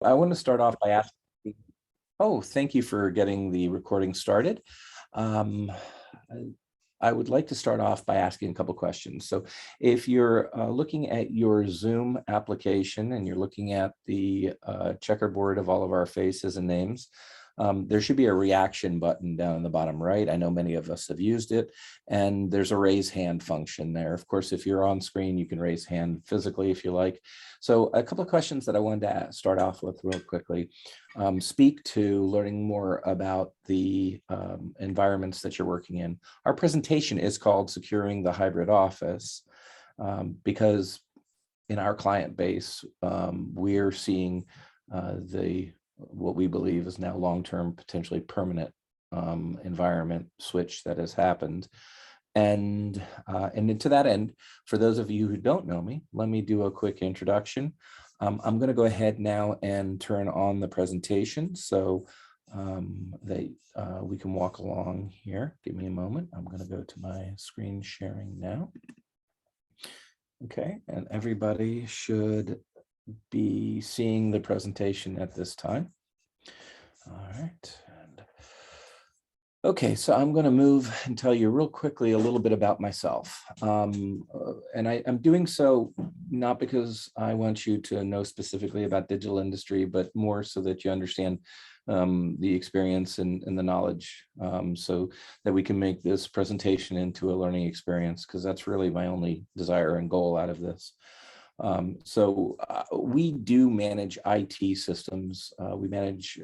I want to start off by asking, oh, thank you for getting the recording started. Um, I would like to start off by asking a couple questions. So if you're looking at your Zoom application and you're looking at the checkerboard of all of our faces and names, there should be a reaction button down in the bottom right. I know many of us have used it, and there's a raise hand function there. Of course, if you're on screen, you can raise hand physically if you like. So a couple of questions that I wanted to start off with real quickly speak to learning more about the environments that you're working in. Our presentation is called Securing the Hybrid Office because in our client base, we're seeing what we believe is now long-term, potentially permanent environment switch that has happened. And to that end, for those of you who don't know me, let me do a quick introduction. I'm going to go ahead now and turn on the presentation so that we can walk along here. Give me a moment. I'm going to go to my screen sharing now. Okay, and everybody should be seeing the presentation at this time. All right. Okay, so I'm going to move and tell you real quickly a little bit about myself. And I'm doing so not because I want you to know specifically about digital industry, but more so that you understand the experience and the knowledge so that we can make this presentation into a learning experience, because that's really my only desire and goal out of this. We do manage IT systems. We manage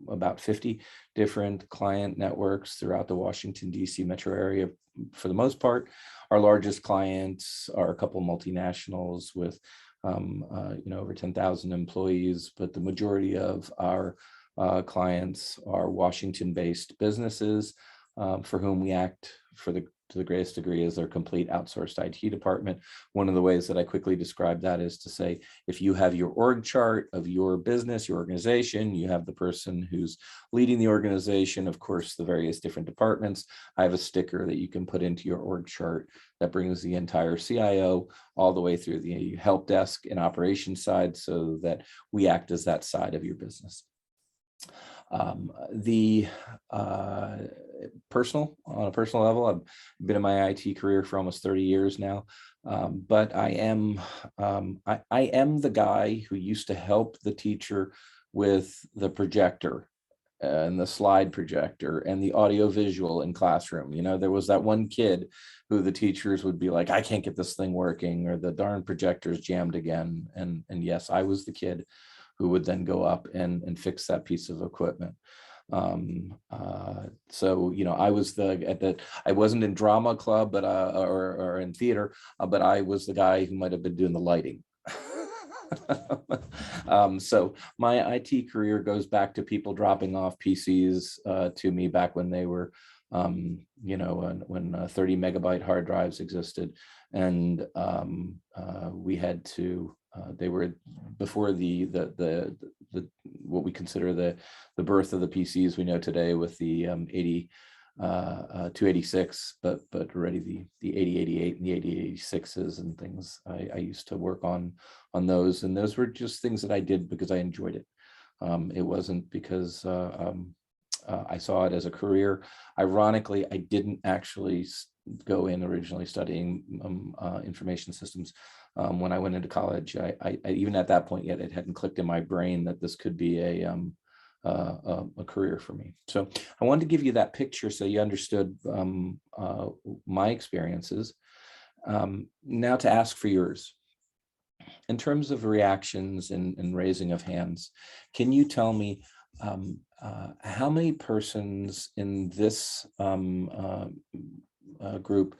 about 50 different client networks throughout the Washington, D.C. metro area. For the most part, our largest clients are a couple multinationals with over 10,000 employees, but the majority of our clients are Washington-based businesses for whom we act to the greatest degree as their complete outsourced IT department. One of the ways that I quickly describe that is to say, if you have your org chart of your business, your organization, you have the person who's leading the organization, of course, the various different departments. I have a sticker that you can put into your org chart that brings the entire CIO all the way through the help desk and operations side, so that we act as that side of your business. On a personal level, I've been in my IT career for almost 30 years now, but I am the guy who used to help the teacher with the projector and the slide projector and the audio visual in classroom. There was that one kid who the teachers would be like, I can't get this thing working, or the darn projector's jammed again. And yes, I was the kid who would then go up and fix that piece of equipment. I was I wasn't in drama club, but or in theater, but I was the guy who might have been doing the lighting. So my IT career goes back to people dropping off PCs to me back when they were when 30 megabyte hard drives existed, and we had to they were before the what we consider the birth of the PCs we know today, with the 286, but already the 8088 and the 8086s and things. I used to work on those, and those were just things that I did because I enjoyed it. It wasn't because I saw it as a career. Ironically, I didn't actually go in originally studying information systems. When I went into college, I even at that point yet, it hadn't clicked in my brain that this could be a career for me. So I wanted to give you that picture so you understood my experiences. Now to ask for yours. In terms of reactions and raising of hands, can you tell me how many persons in this group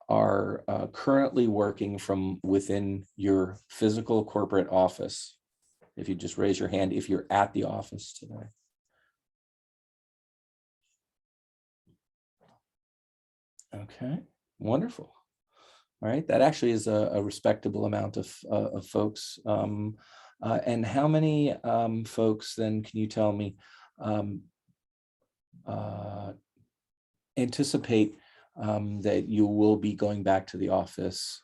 are currently working from within your physical corporate office? If you just raise your hand, if you're at the office today. Okay, wonderful. All right, that actually is a respectable amount of folks. And how many folks then can you tell me anticipate that you will be going back to the office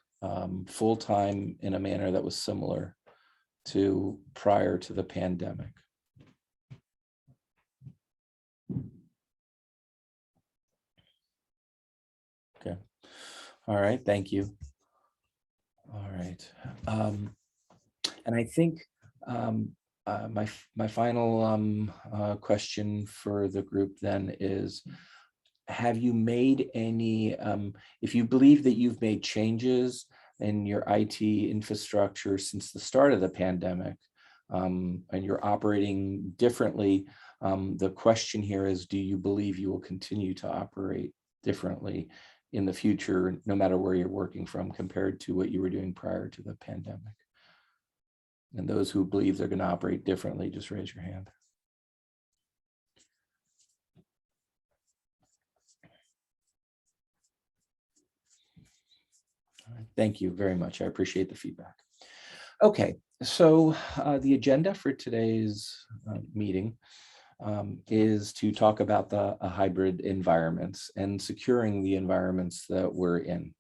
full-time in a manner that was similar to prior to the pandemic? Okay. All right. Thank you. All right. And I think my final question for the group then is, have you made any, if you believe that you've made changes in your IT infrastructure since the start of the pandemic, and you're operating differently, the question here is, do you believe you will continue to operate differently in the future, no matter where you're working from, compared to what you were doing prior to the pandemic? And those who believe they're going to operate differently, just raise your hand. All right, thank you very much. I appreciate the feedback. Okay, so the agenda for today's meeting is to talk about the hybrid environments and securing the environments that we're in.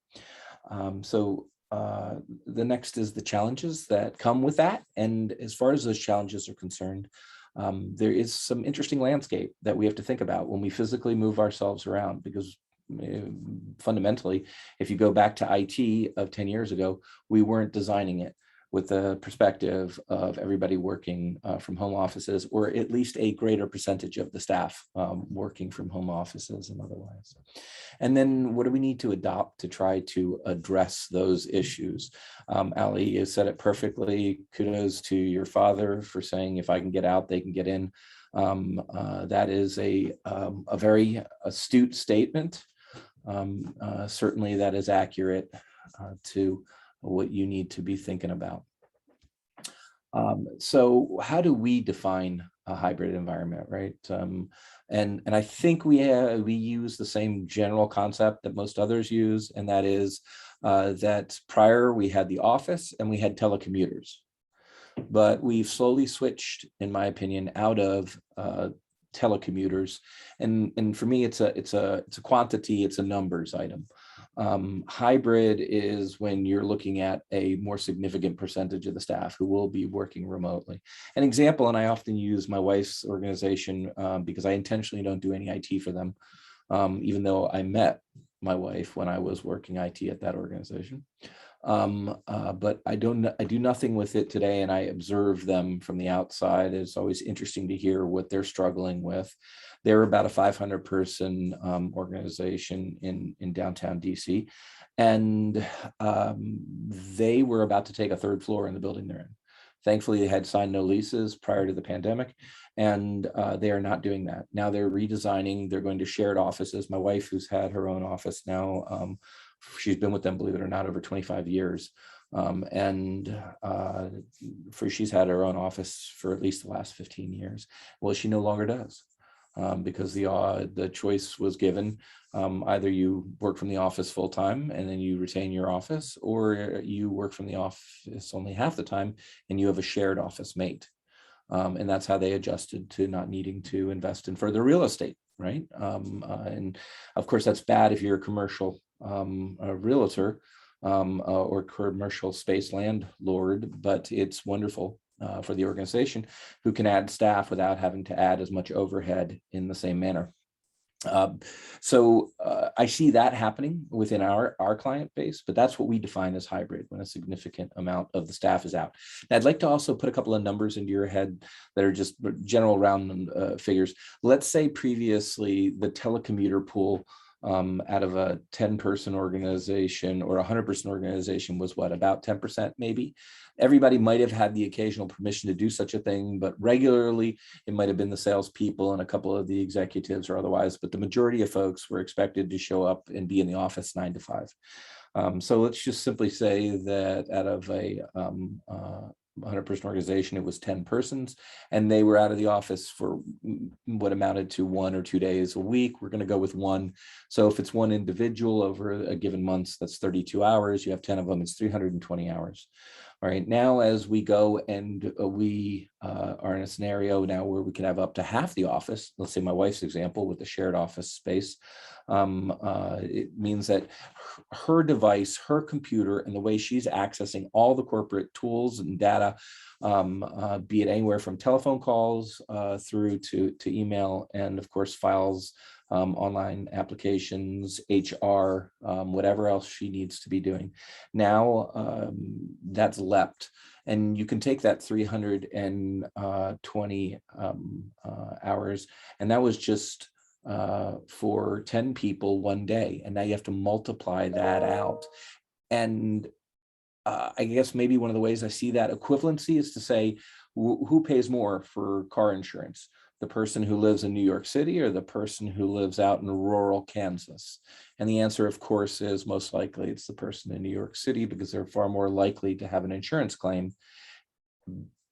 The next is the challenges that come with that. And as far as those challenges are concerned, there is some interesting landscape that we have to think about when we physically move ourselves around, because fundamentally, if you go back to IT of 10 years ago, we weren't designing it with the perspective of everybody working from home offices, or at least a greater percentage of the staff working from home offices and otherwise. And then what do we need to adopt to try to address those issues? Ali, you said it perfectly. Kudos to your father for saying, if I can get out, they can get in. That is a very astute statement. Certainly that is accurate to what you need to be thinking about. So how do we define a hybrid environment, right? And I think we use the same general concept that most others use, and that is that prior we had the office and we had telecommuters, but we've slowly switched, in my opinion, out of telecommuters, and for me, it's a quantity, it's a numbers item. Hybrid is when you're looking at a more significant percentage of the staff who will be working remotely. An example, and I often use my wife's organization because I intentionally don't do any IT for them, even though I met my wife when I was working IT at that organization. But I do nothing with it today, and I observe them from the outside. It's always interesting to hear what they're struggling with. They're about a 500-person organization in downtown DC, and they were about to take a third floor in the building they're in. Thankfully, they had signed no leases prior to the pandemic, and they are not doing that. Now they're redesigning. They're going to shared offices. My wife, who's had her own office now, she's been with them, believe it or not, over 25 years. She's had her own office for at least the last 15 years. Well, she no longer does because the choice was given. Either you work from the office full time and then you retain your office, or you work from the office only half the time and you have a shared office mate. And that's how they adjusted to not needing to invest in further real estate, right? And of course, that's bad if you're a commercial a realtor or commercial space landlord, but it's wonderful for the organization who can add staff without having to add as much overhead in the same manner. I see that happening within our client base, but that's what we define as hybrid, when a significant amount of the staff is out. And I'd like to also put a couple of numbers into your head that are just general round figures. Let's say previously the telecommuter pool out of a 10-person organization or a 100-person organization was what, about 10% maybe? Everybody might have had the occasional permission to do such a thing, but regularly it might have been the salespeople and a couple of the executives or otherwise, but the majority of folks were expected to show up and be in the office 9 to 5. So let's just simply say that out of a 100-person organization, it was 10 persons, and they were out of the office for what amounted to 1 or 2 days a week. We're going to go with 1. So if it's one individual over a given month, that's 32 hours. You have 10 of them, it's 320 hours. All right, now as we go and we are in a scenario now where we could have up to half the office. Let's say my wife's example with the shared office space. It means that her device, her computer, and the way she's accessing all the corporate tools and data, be it anywhere from telephone calls through to email, and of course files, online applications, HR, whatever else she needs to be doing. Now that's leapt. And you can take that 320 hours, and that was just for 10 people one day. And now you have to multiply that out. And I guess maybe one of the ways I see that equivalency is to say, who pays more for car insurance? The person who lives in New York City or the person who lives out in rural Kansas? And the answer, of course, is most likely it's the person in New York City, because they're far more likely to have an insurance claim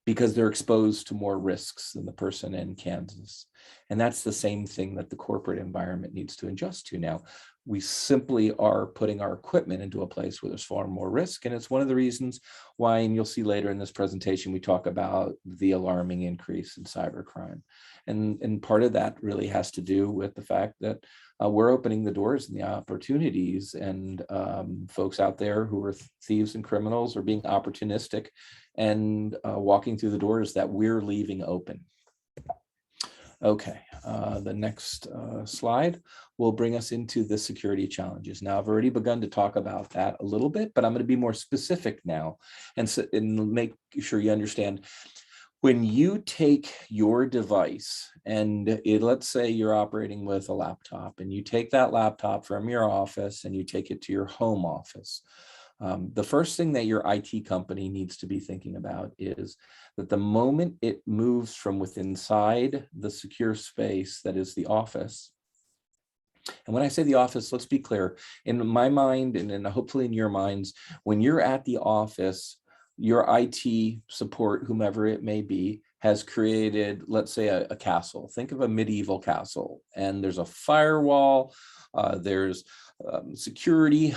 because they're exposed to more risks than the person in Kansas. And that's the same thing that the corporate environment needs to adjust to now. We simply are putting our equipment into a place where there's far more risk. And it's one of the reasons why, and you'll see later in this presentation, we talk about the alarming increase in cybercrime. And part of that really has to do with the fact that we're opening the doors and the opportunities, and folks out there who are thieves and criminals are being opportunistic and walking through the doors that we're leaving open. Okay, the next slide will bring us into the security challenges. Now, I've already begun to talk about that a little bit, but I'm going to be more specific now and make sure you understand. When you take your device and let's say you're operating with a laptop, and you take that laptop from your office and you take it to your home office, the first thing that your IT company needs to be thinking about is that the moment it moves from within inside the secure space that is the office. And when I say the office, let's be clear, in my mind and hopefully in your minds, when you're at the office, your IT support, whomever it may be, has created, let's say, a castle. Think of a medieval castle, and there's a firewall, there's security,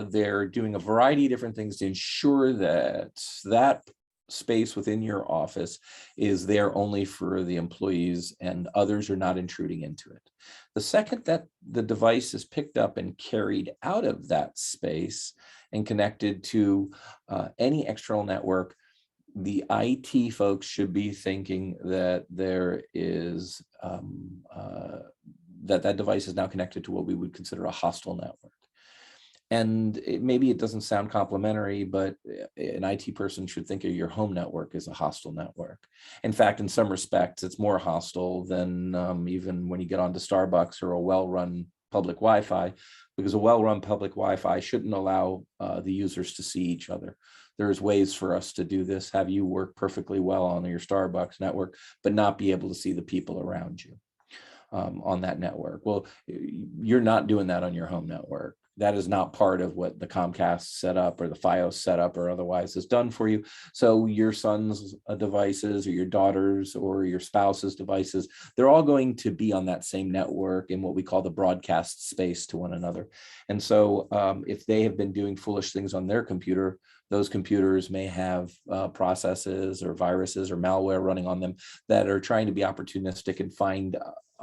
they're doing a variety of different things to ensure that that space within your office is there only for the employees and others are not intruding into it. The second that the device is picked up and carried out of that space and connected to any external network, the IT folks should be thinking that there is that device is now connected to what we would consider a hostile network. And maybe it doesn't sound complimentary, but an IT person should think of your home network as a hostile network. In fact, in some respects, it's more hostile than even when you get onto Starbucks or a well-run public Wi-Fi, because a well-run public Wi-Fi shouldn't allow the users to see each other. There's ways for us to do this, have you work perfectly well on your Starbucks network, but not be able to see the people around you on that network. Well, you're not doing that on your home network. That is not part of what the Comcast setup or the Fios setup or otherwise is done for you. So your son's devices or your daughter's or your spouse's devices, they're all going to be on that same network in what we call the broadcast space to one another. And so if they have been doing foolish things on their computer, those computers may have processes or viruses or malware running on them that are trying to be opportunistic and find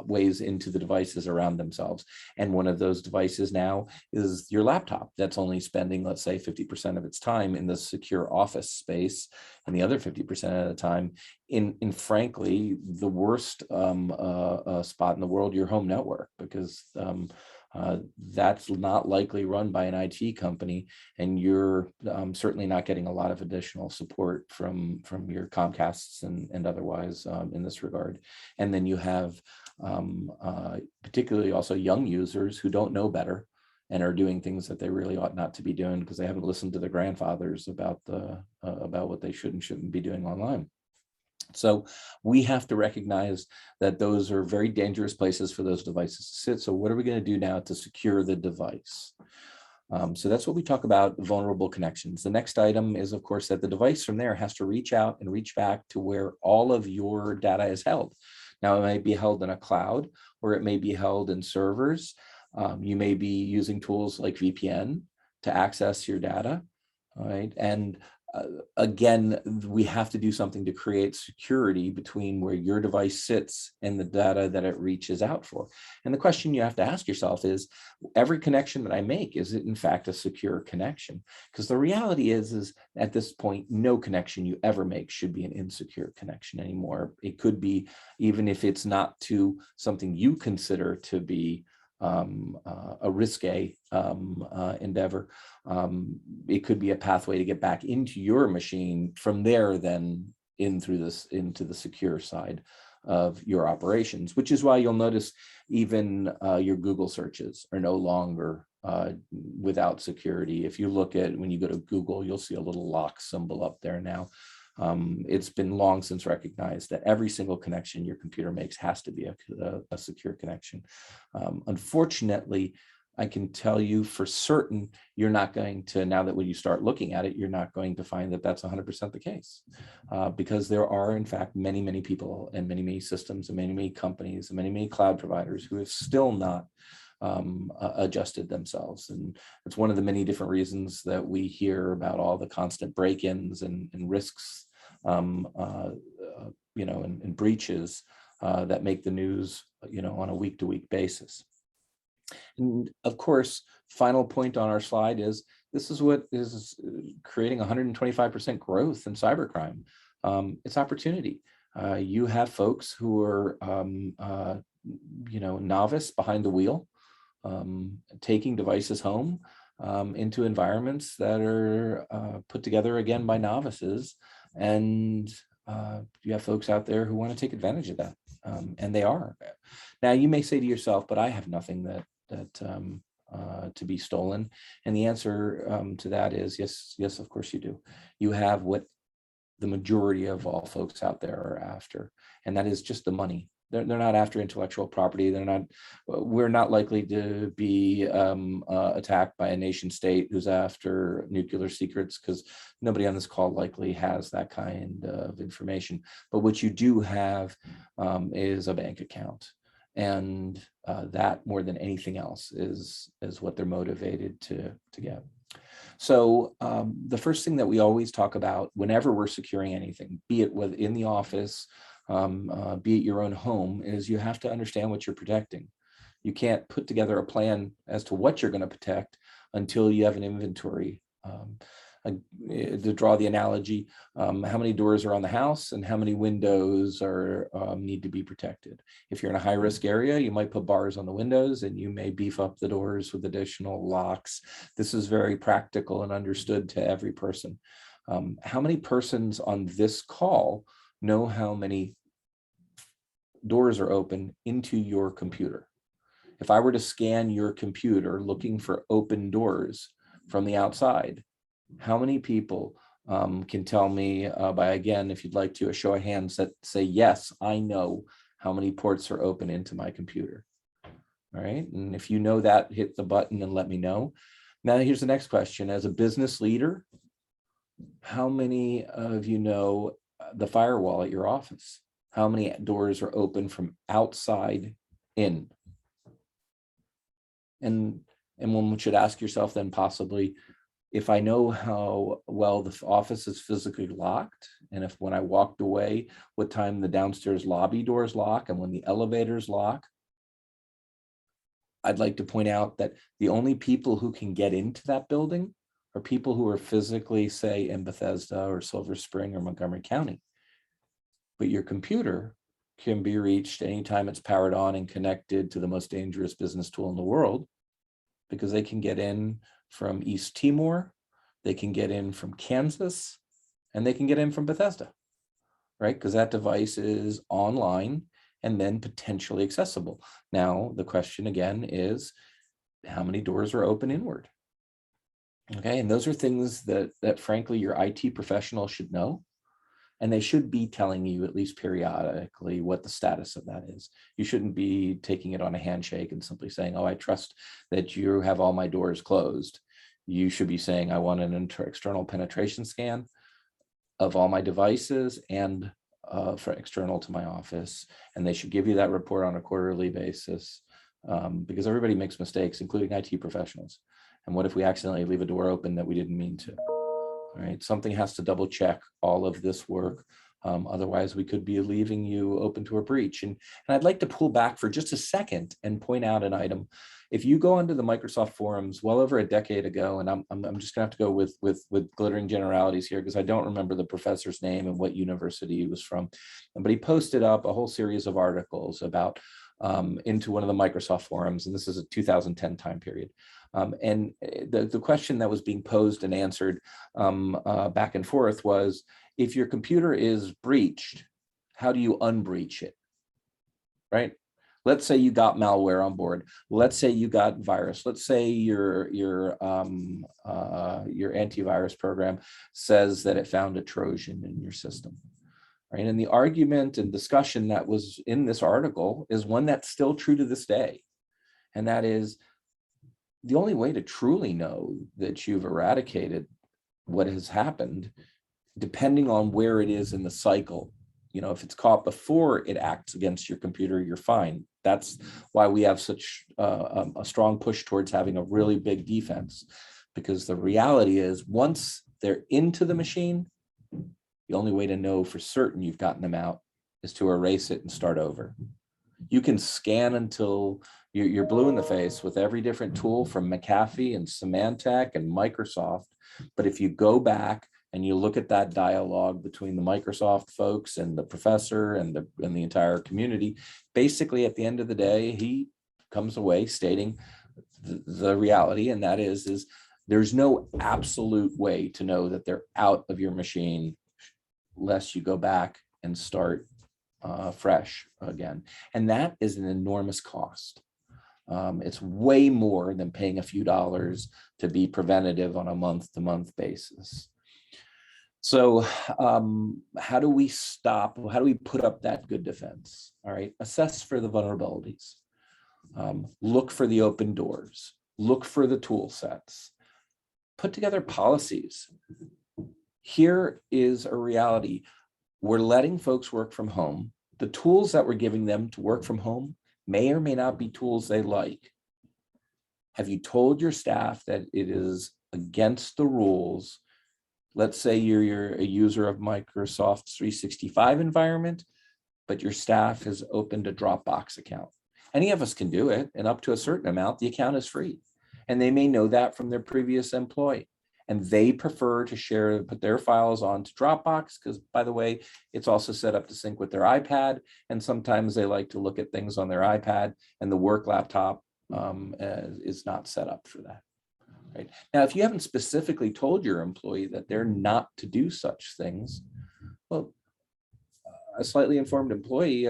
ways into the devices around themselves. And one of those devices now is your laptop that's only spending, let's say, 50% of its time in the secure office space, and the other 50% of the time in frankly, the worst spot in the world, your home network, because that's not likely run by an IT company, and you're certainly not getting a lot of additional support from your Comcasts and otherwise in this regard. And then you have particularly also young users who don't know better and are doing things that they really ought not to be doing because they haven't listened to their grandfathers about what they should and shouldn't be doing online. So we have to recognize that those are very dangerous places for those devices to sit. So what are we going to do now to secure the device? So that's what we talk about, vulnerable connections. The next item is, of course, that the device from there has to reach out and reach back to where all of your data is held. Now, it may be held in a cloud, or it may be held in servers. You may be using tools like VPN to access your data, all right? And again, we have to do something to create security between where your device sits and the data that it reaches out for. And the question you have to ask yourself is, every connection that I make, is it in fact a secure connection? Because the reality is at this point, no connection you ever make should be an insecure connection anymore. It could be, even if it's not to something you consider to be a risque endeavor. It could be a pathway to get back into your machine from there, then into the secure side of your operations, which is why you'll notice even your Google searches are no longer without security. If you look at, when you go to Google, you'll see a little lock symbol up there now. It's been long since recognized that every single connection your computer makes has to be a secure connection. Unfortunately, I can tell you for certain, you're not going to, now that when you start looking at it, you're not going to find that that's 100% the case, because there are in fact many, many people and many, many systems and many, many companies and many, many cloud providers who have still not adjusted themselves. And it's one of the many different reasons that we hear about all the constant break-ins and risks, and breaches that make the news, on a week-to-week basis. And of course, final point on our slide is, this is what is creating 125% growth in cybercrime. It's opportunity. You have folks who are, novice behind the wheel, taking devices home into environments that are put together again by novices. And you have folks out there who want to take advantage of that. And they are. Now, you may say to yourself, but I have nothing that to be stolen. And the answer to that is yes, of course you do. You have what the majority of all folks out there are after, and that is just the money. They're not after intellectual property. We're not likely to be attacked by a nation state who's after nuclear secrets, because nobody on this call likely has that kind of information. But what you do have is a bank account. And that, more than anything else, is what they're motivated to get. So the first thing that we always talk about whenever we're securing anything, be it within the office, be it your own home, is you have to understand what you're protecting. You can't put together a plan as to what you're going to protect until you have an inventory. To draw the analogy, how many doors are on the house and how many windows are need to be protected. If you're in a high-risk area, you might put bars on the windows and you may beef up the doors with additional locks. This is very practical and understood to every person. How many persons on this call know how many doors are open into your computer? If I were to scan your computer looking for open doors from the outside, how many people can tell me by, again, if you'd like to, a show of hands that say, yes, I know how many ports are open into my computer. All right. And if you know that, hit the button and let me know. Now, here's the next question. As a business leader, how many of you know the firewall at your office? How many doors are open from outside in? And one should ask yourself then, possibly, if I know how well the office is physically locked, and if when I walked away, what time the downstairs lobby doors lock and when the elevators lock, I'd like to point out that the only people who can get into that building are people who are physically, say, in Bethesda or Silver Spring or Montgomery County. But your computer can be reached anytime it's powered on and connected to the most dangerous business tool in the world, because they can get in from East Timor, they can get in from Kansas, and they can get in from Bethesda, right? Because that device is online and then potentially accessible. Now, the question again is, how many doors are open inward? Okay, and those are things that frankly your IT professional should know. And they should be telling you at least periodically what the status of that is. You shouldn't be taking it on a handshake and simply saying, oh, I trust that you have all my doors closed. You should be saying, I want an external penetration scan of all my devices and for external to my office. And they should give you that report on a quarterly basis, because everybody makes mistakes, including IT professionals. And what if we accidentally leave a door open that we didn't mean to? right? Something has to double check all of this work. Otherwise, we could be leaving you open to a breach. And I'd like to pull back for just a second and point out an item. If you go onto the Microsoft forums well over a decade ago, and I'm just gonna have to go with glittering generalities here because I don't remember the professor's name and what university he was from, but he posted up a whole series of articles about into one of the Microsoft forums, and this is a 2010 time period. And the question that was being posed and answered back and forth was, if your computer is breached, how do you unbreach it, right? Let's say you got malware on board. Let's say you got virus. Let's say your antivirus program says that it found a Trojan in your system, right? And the argument and discussion that was in this article is one that's still true to this day. And that is, the only way to truly know that you've eradicated what has happened, depending on where it is in the cycle, you know, if it's caught before it acts against your computer, you're fine. That's why we have such a strong push towards having a really big defense, because the reality is once they're into the machine, the only way to know for certain you've gotten them out is to erase it and start over. You can scan until you're blue in the face with every different tool from McAfee and Symantec and Microsoft. But if you go back and you look at that dialogue between the Microsoft folks and the professor and the entire community, basically at the end of the day, he comes away stating the reality, and that is there's no absolute way to know that they're out of your machine lest you go back and start fresh again. And that is an enormous cost. It's way more than paying a few dollars to be preventative on a month-to-month basis. So how do we stop? How do we put up that good defense? All right, assess for the vulnerabilities. Look for the open doors. Look for the tool sets. Put together policies. Here is a reality. We're letting folks work from home. The tools that we're giving them to work from home may or may not be tools they like. Have you told your staff that it is against the rules? Let's say you're a user of Microsoft's 365 environment, but your staff has opened a Dropbox account. Any of us can do it, and up to a certain amount, the account is free. And they may know that from their previous employee. And they prefer to put their files onto Dropbox because, by the way, it's also set up to sync with their iPad. And sometimes they like to look at things on their iPad, and the work laptop is not set up for that. Right? Now, if you haven't specifically told your employee that they're not to do such things, well, a slightly informed employee,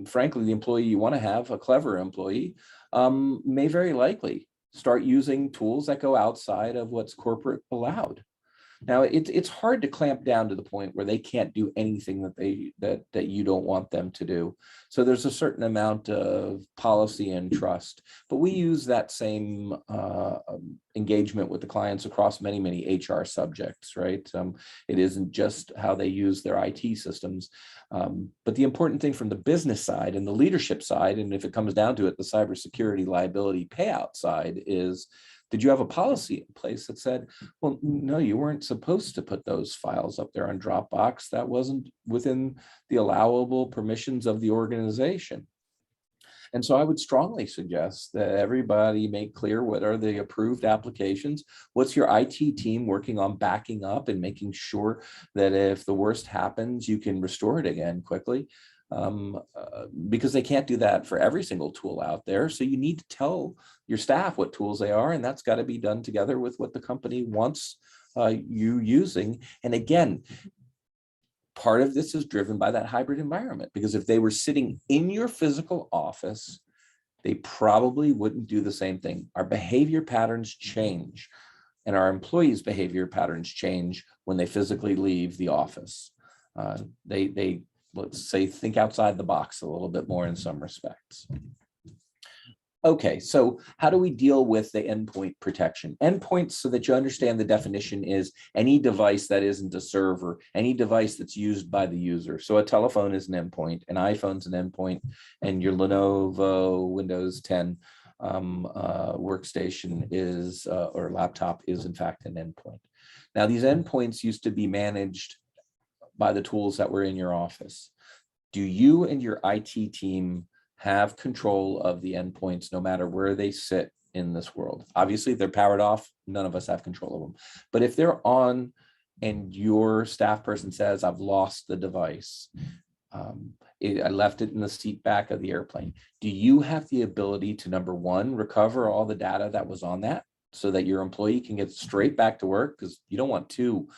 frankly, the employee you want to have, a clever employee, may very likely start using tools that go outside of what's corporate allowed. Now, it's hard to clamp down to the point where they can't do anything that you don't want them to do. So there's a certain amount of policy and trust, but we use that same engagement with the clients across many, many HR subjects, right? It isn't just how they use their IT systems, but the important thing from the business side and the leadership side, and if it comes down to it, the cybersecurity liability payout side is, did you have a policy in place that said, well, no, you weren't supposed to put those files up there on Dropbox. That wasn't within the allowable permissions of the organization. And so I would strongly suggest that everybody make clear what are the approved applications. What's your IT team working on backing up and making sure that if the worst happens, you can restore it again quickly. Because they can't do that for every single tool out there. So you need to tell your staff what tools they are, and that's got to be done together with what the company wants you using. And again, part of this is driven by that hybrid environment, because if they were sitting in your physical office, they probably wouldn't do the same thing. Our behavior patterns change, and our employees' behavior patterns change when they physically leave the office. They let's say, think outside the box a little bit more in some respects. Okay, so how do we deal with the endpoint protection? Endpoints, so that you understand the definition, is any device that isn't a server, any device that's used by the user. So a telephone is an endpoint, an iPhone's an endpoint, and your Lenovo Windows 10 workstation is, or laptop is in fact an endpoint. Now, these endpoints used to be managed by the tools that were in your office. Do you and your IT team have control of the endpoints no matter where they sit in this world? Obviously, if they're powered off, none of us have control of them. But if they're on and your staff person says, I've lost the device, I left it in the seat back of the airplane, do you have the ability to, number one, recover all the data that was on that so that your employee can get straight back to work? Because you don't want two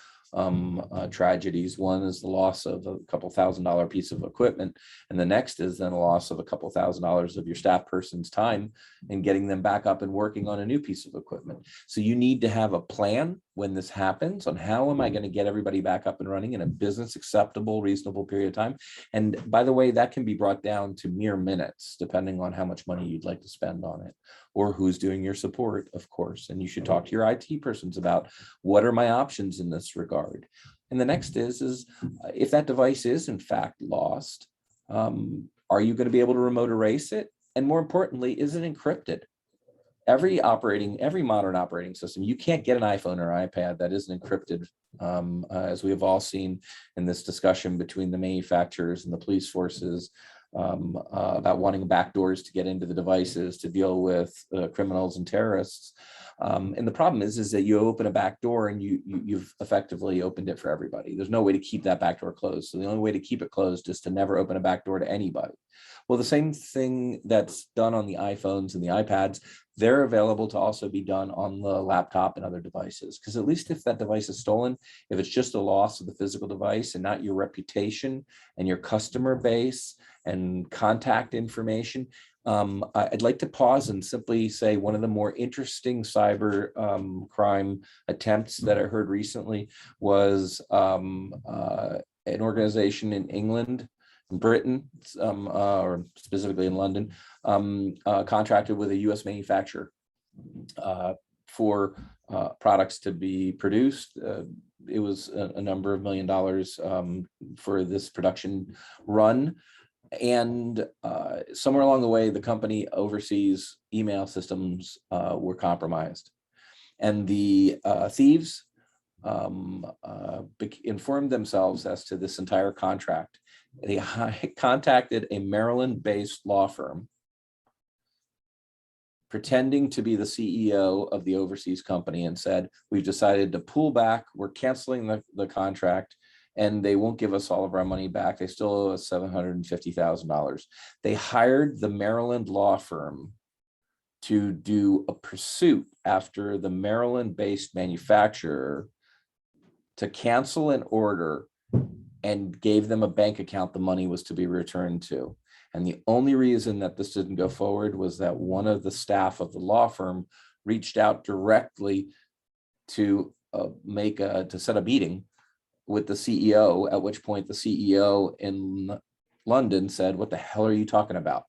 tragedies. One is the loss of a couple $1,000 piece of equipment, and the next is then a loss of a couple $1,000 of your staff person's time and getting them back up and working on a new piece of equipment. So you need to have a plan when this happens on how am I going to get everybody back up and running in a business acceptable, reasonable period of time. And by the way, that can be brought down to mere minutes, depending on how much money you'd like to spend on it or who's doing your support, of course. And you should talk to your IT persons about what are my options in this regard. And the next is if that device is in fact lost, are you going to be able to remote erase it? And more importantly, is it encrypted? Every modern operating system, you can't get an iPhone or iPad that isn't encrypted, as we have all seen in this discussion between the manufacturers and the police forces about wanting backdoors to get into the devices to deal with criminals and terrorists. And the problem is that you open a back door and you've effectively opened it for everybody. There's no way to keep that back door closed. So the only way to keep it closed is to never open a back door to anybody. Well, the same thing that's done on the iPhones and the iPads, they're available to also be done on the laptop and other devices. Because at least if that device is stolen, if it's just a loss of the physical device and not your reputation and your customer base and contact information, I'd like to pause and simply say one of the more interesting cyber crime attempts that I heard recently was an organization in England, Britain, or specifically in London, contracted with a US manufacturer for products to be produced. It was a number of $1 million for this production run. And somewhere along the way, the company overseas email systems were compromised. And the thieves informed themselves as to this entire contract. They contacted a Maryland-based law firm pretending to be the CEO of the overseas company and said, we've decided to pull back, we're canceling the contract, and they won't give us all of our money back. They still owe us $750,000. They hired the Maryland law firm to do a pursuit after the Maryland-based manufacturer to cancel an order and gave them a bank account the money was to be returned to. And the only reason that this didn't go forward was that one of the staff of the law firm reached out directly to set a meeting with the CEO, at which point the CEO in London said, what the hell are you talking about?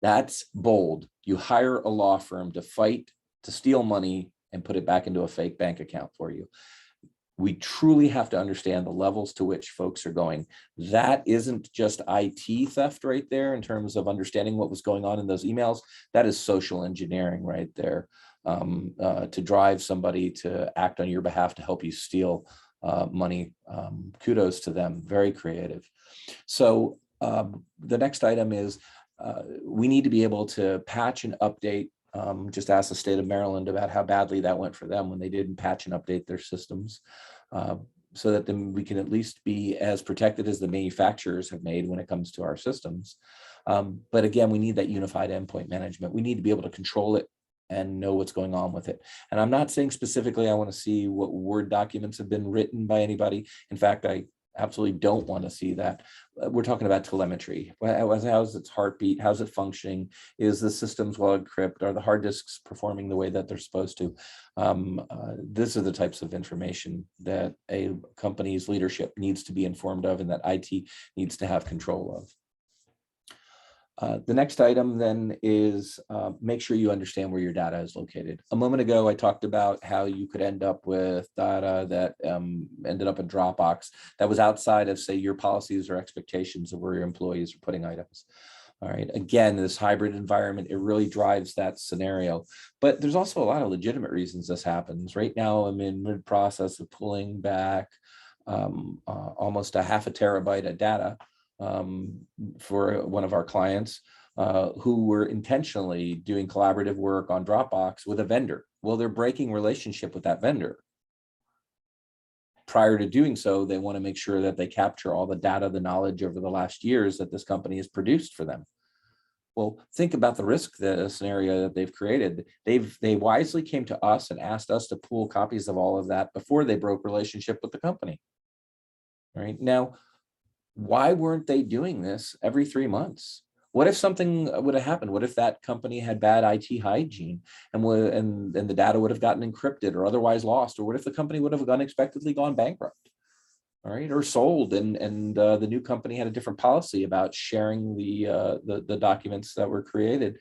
That's bold. You hire a law firm to fight, to steal money and put it back into a fake bank account for you. We truly have to understand the levels to which folks are going. That isn't just IT theft right there in terms of understanding what was going on in those emails. That is social engineering right there, to drive somebody to act on your behalf to help you steal money. Kudos to them, very creative. So the next item is we need to be able to patch and update. Just ask the state of Maryland about how badly that went for them when they didn't patch and update their systems, so that then we can at least be as protected as the manufacturers have made when it comes to our systems. But again, we need that unified endpoint management. We need to be able to control it and know what's going on with it. And I'm not saying specifically I want to see what Word documents have been written by anybody. In fact, I absolutely don't want to see that. We're talking about telemetry. How's its heartbeat? How's it functioning? Is the systems well encrypted? Are the hard disks performing the way that they're supposed to? These are the types of information that a company's leadership needs to be informed of and that IT needs to have control of. The next item then is make sure you understand where your data is located. A moment ago, I talked about how you could end up with data that ended up in Dropbox that was outside of, say, your policies or expectations of where your employees are putting items. All right, again, this hybrid environment, it really drives that scenario. But there's also a lot of legitimate reasons this happens. Right now, I'm in mid-process of pulling back almost a half a terabyte of data for one of our clients who were intentionally doing collaborative work on Dropbox with a vendor. Well, they're breaking relationship with that vendor. Prior to doing so, they want to make sure that they capture all the data, the knowledge over the last years that this company has produced for them. Well, think about the risk, the scenario that they've created. They wisely came to us and asked us to pull copies of all of that before they broke relationship with the company. Right now, why weren't they doing this every 3 months? What if something would have happened? What if that company had bad IT hygiene and the data would have gotten encrypted or otherwise lost? Or what if the company would have unexpectedly gone bankrupt? All right, or sold, and the new company had a different policy about sharing the documents that were created.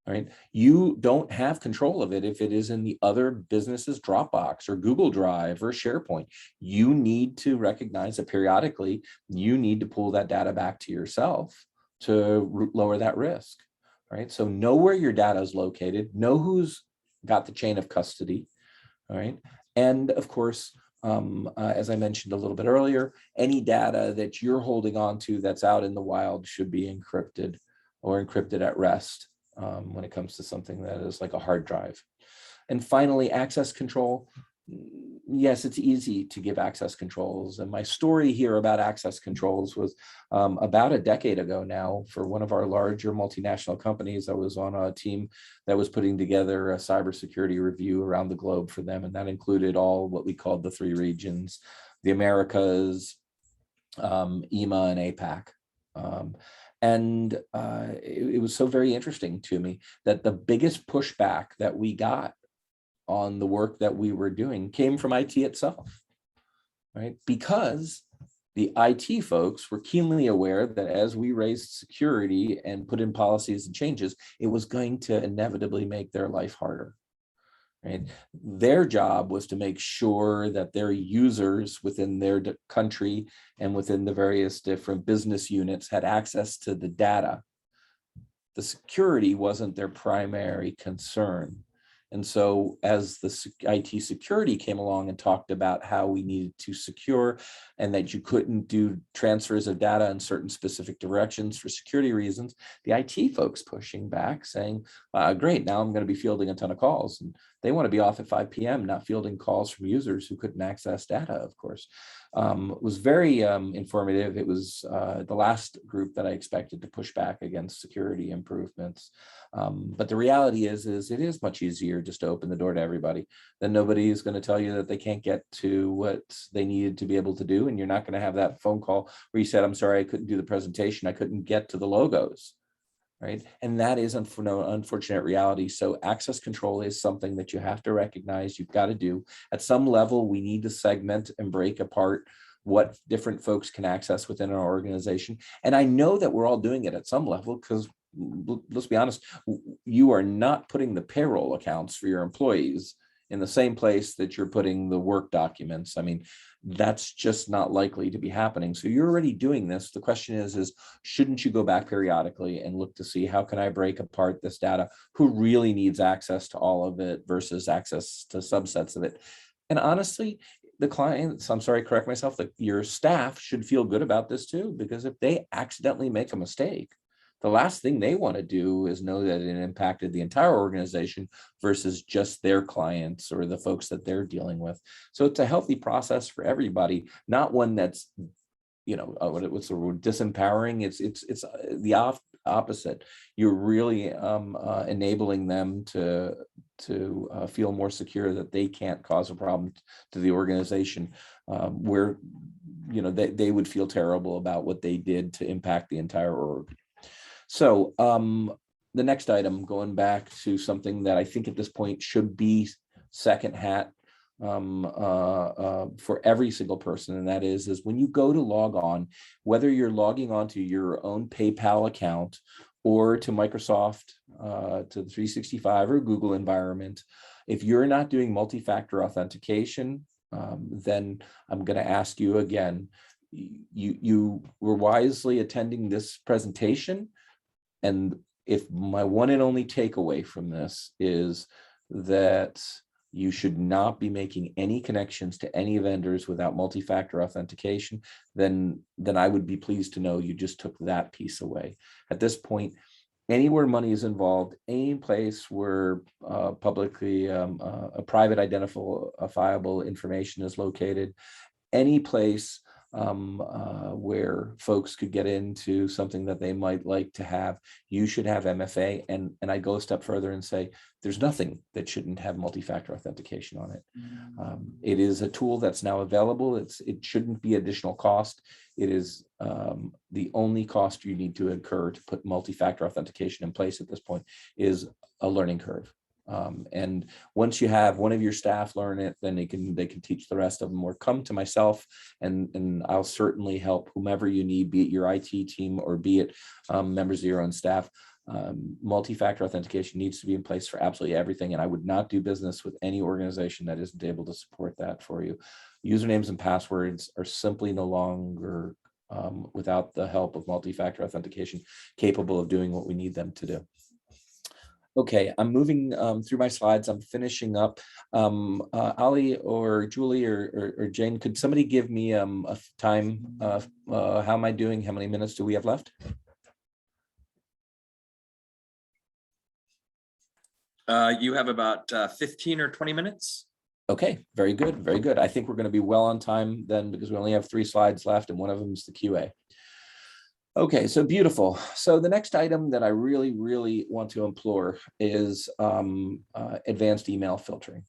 All right, you don't have control of it if it is in the other business's Dropbox or Google Drive or SharePoint. You need to recognize that periodically you need to pull that data back to yourself to lower that risk. All right, so know where your data is located, know who's got the chain of custody. All right, and of course, as I mentioned a little bit earlier, any data that you're holding on to that's out in the wild should be encrypted or encrypted at rest when it comes to something that is like a hard drive. And finally, access control. Yes, it's easy to give access controls. And my story here about access controls was about a decade ago now for one of our larger multinational companies. I was on a team that was putting together a cybersecurity review around the globe for them. And that included all what we called the 3 regions, the Americas, EMA, and APAC. It was so very interesting to me that the biggest pushback that we got on the work that we were doing came from IT itself, right? Because the IT folks were keenly aware that as we raised security and put in policies and changes, it was going to inevitably make their life harder. Right? Their job was to make sure that their users within their country and within the various different business units had access to the data. The security wasn't their primary concern. And so as the IT security came along and talked about how we needed to secure and that you couldn't do transfers of data in certain specific directions for security reasons, the IT folks pushing back saying, great, now I'm going to be fielding a ton of calls. And they want to be off at 5 p.m., not fielding calls from users who couldn't access data, of course. It was very informative. It was the last group that I expected to push back against security improvements. But the reality is it is much easier just to open the door to everybody. Then nobody is going to tell you that they can't get to what they needed to be able to do. And you're not going to have that phone call where you said, I'm sorry, I couldn't do the presentation. I couldn't get to the logos. Right. And that is an unfortunate reality. So access control is something that you have to recognize you've got to do. At some level, we need to segment and break apart what different folks can access within our organization. And I know that we're all doing it at some level because let's be honest, you are not putting the payroll accounts for your employees in the same place that you're putting the work documents. I mean, that's just not likely to be happening. So you're already doing this. The question is shouldn't you go back periodically and look to see how can I break apart this data? Who really needs access to all of it versus access to subsets of it? And honestly, the clients, I'm sorry, correct myself, that your staff should feel good about this too, because if they accidentally make a mistake, the last thing they want to do is know that it impacted the entire organization versus just their clients or the folks that they're dealing with. So it's a healthy process for everybody, not one that's, what's the word, disempowering. It's the opposite. You're really enabling them to feel more secure that they can't cause a problem to the organization where, they would feel terrible about what they did to impact the entire org. So the next item, going back to something that I think at this point should be second hat for every single person, and that is when you go to log on, whether you're logging on to your own PayPal account or to Microsoft, to the 365 or Google environment, if you're not doing multi-factor authentication, then I'm going to ask you again, you were wisely attending this presentation. And if my one and only takeaway from this is that you should not be making any connections to any vendors without multi-factor authentication, then I would be pleased to know you just took that piece away. At this point, anywhere money is involved, any place where publicly a private identifiable information is located, any place where folks could get into something that they might like to have, you should have MFA. And I go a step further and say, there's nothing that shouldn't have multi-factor authentication on it. It is a tool that's now available. It shouldn't be additional cost. It is the only cost you need to incur to put multi-factor authentication in place at this point is a learning curve. And once you have one of your staff learn it, then they can teach the rest of them, or come to myself and I'll certainly help whomever you need, be it your IT team or be it members of your own staff. Multi-factor authentication needs to be in place for absolutely everything, and I would not do business with any organization that isn't able to support that for you. Usernames and passwords are simply no longer, without the help of multi-factor authentication, capable of doing what we need them to do. Okay, I'm moving through my slides. I'm finishing up. Ali or Julie or Jane, could somebody give me a time? How am I doing? How many minutes do we have left? You have about 15 or 20 minutes. Okay, very good, very good. I think we're going to be well on time then, because we only have 3 slides left and one of them is the QA. Okay, so beautiful. So the next item that I really want to implore is advanced email filtering.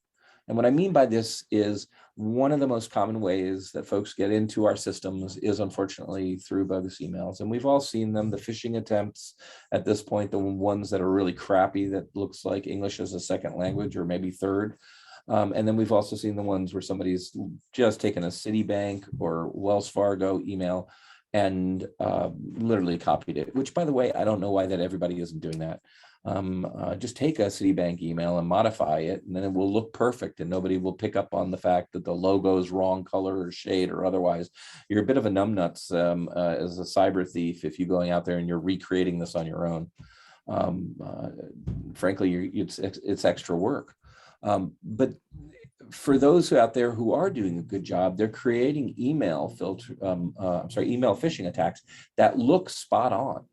And what I mean by this is one of the most common ways that folks get into our systems is unfortunately through bogus emails. And we've all seen them, the phishing attempts at this point, the ones that are really crappy, that looks like English as a second language or maybe third. And then we've also seen the ones where somebody's just taken a Citibank or Wells Fargo email and literally copied it, which, by the way, I don't know why that everybody isn't doing that. Just take a Citibank email and modify it, and then it will look perfect, and nobody will pick up on the fact that the logo is wrong color or shade or otherwise. You're a bit of a numbnuts as a cyber thief if you're going out there and you're recreating this on your own. Frankly, it's extra work. But for those out there who are doing a good job, they're creating email phishing attacks that look spot on,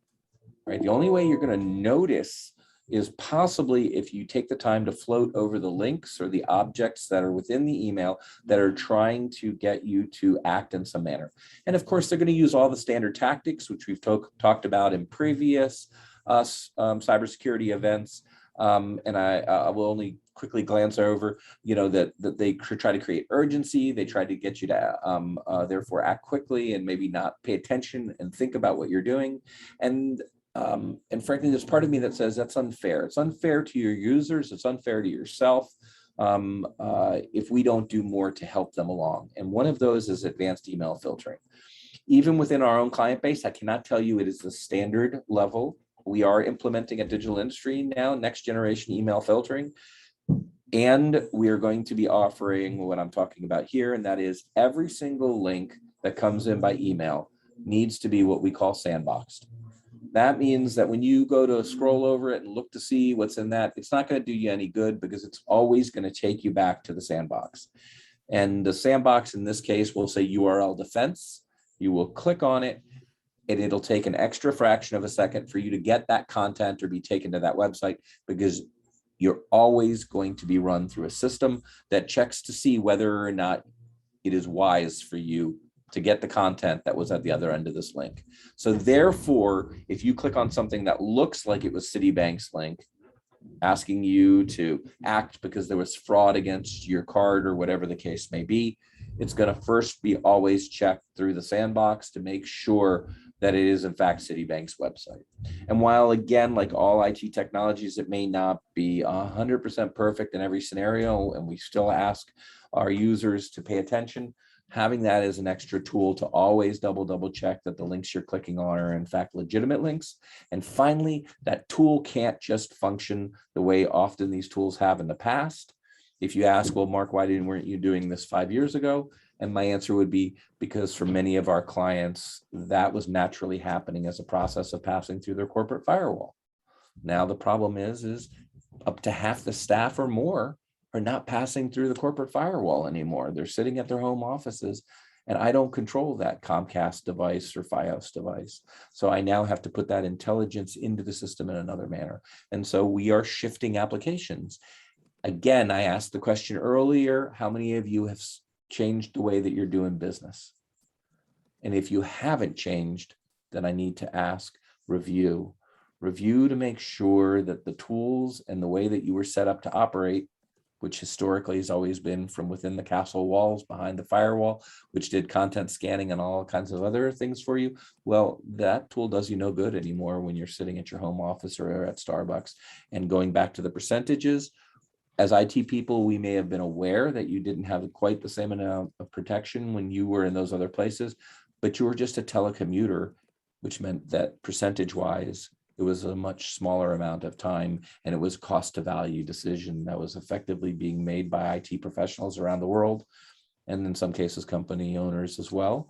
right? The only way you're going to notice is possibly if you take the time to float over the links or the objects that are within the email that are trying to get you to act in some manner. And of course, they're going to use all the standard tactics, which we've talked about in previous cybersecurity events. And I will only quickly glance over, that they try to create urgency. They try to get you to therefore act quickly and maybe not pay attention and think about what you're doing. And frankly, there's part of me that says that's unfair. It's unfair to your users. It's unfair to yourself if we don't do more to help them along. And one of those is advanced email filtering. Even within our own client base, I cannot tell you it is the standard level. We are implementing a digital industry now, next generation email filtering. And we are going to be offering what I'm talking about here, and that is every single link that comes in by email needs to be what we call sandboxed. That means that when you go to scroll over it and look to see what's in that, it's not going to do you any good because it's always going to take you back to the sandbox. And the sandbox in this case will say URL defense. You will click on it, and it'll take an extra fraction of a second for you to get that content or be taken to that website, because you're always going to be run through a system that checks to see whether or not it is wise for you to get the content that was at the other end of this link. So therefore, if you click on something that looks like it was Citibank's link, asking you to act because there was fraud against your card or whatever the case may be, it's going to first be always checked through the sandbox to make sure that it is in fact Citibank's website. And while again, like all IT technologies, it may not be 100% perfect in every scenario, and we still ask our users to pay attention, having that as an extra tool to always double check that the links you're clicking on are in fact legitimate links. And finally, that tool can't just function the way often these tools have in the past. If you ask, well, Mark, why weren't you doing this 5 years ago? And my answer would be because for many of our clients, that was naturally happening as a process of passing through their corporate firewall. Now the problem is up to half the staff or more are not passing through the corporate firewall anymore. They're sitting at their home offices, and I don't control that Comcast device or Fios device. So I now have to put that intelligence into the system in another manner. And so we are shifting applications. Again, I asked the question earlier, how many of you have changed the way that you're doing business? And if you haven't changed, then I need to ask, review to make sure that the tools and the way that you were set up to operate, which historically has always been from within the castle walls behind the firewall, which did content scanning and all kinds of other things for you. Well, that tool does you no good anymore when you're sitting at your home office or at Starbucks. And going back to the percentages, as IT people, we may have been aware that you didn't have quite the same amount of protection when you were in those other places, but you were just a telecommuter, which meant that percentage-wise, it was a much smaller amount of time, and it was cost to value decision that was effectively being made by IT professionals around the world, and in some cases, company owners as well.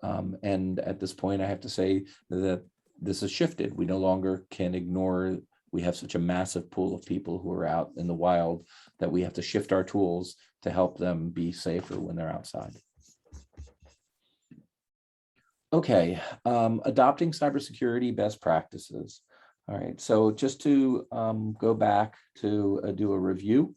And at this point, I have to say that this has shifted. We no longer can ignore. We have such a massive pool of people who are out in the wild that we have to shift our tools to help them be safer when they're outside. Okay, adopting cybersecurity best practices. All right, so just to go back to do a review,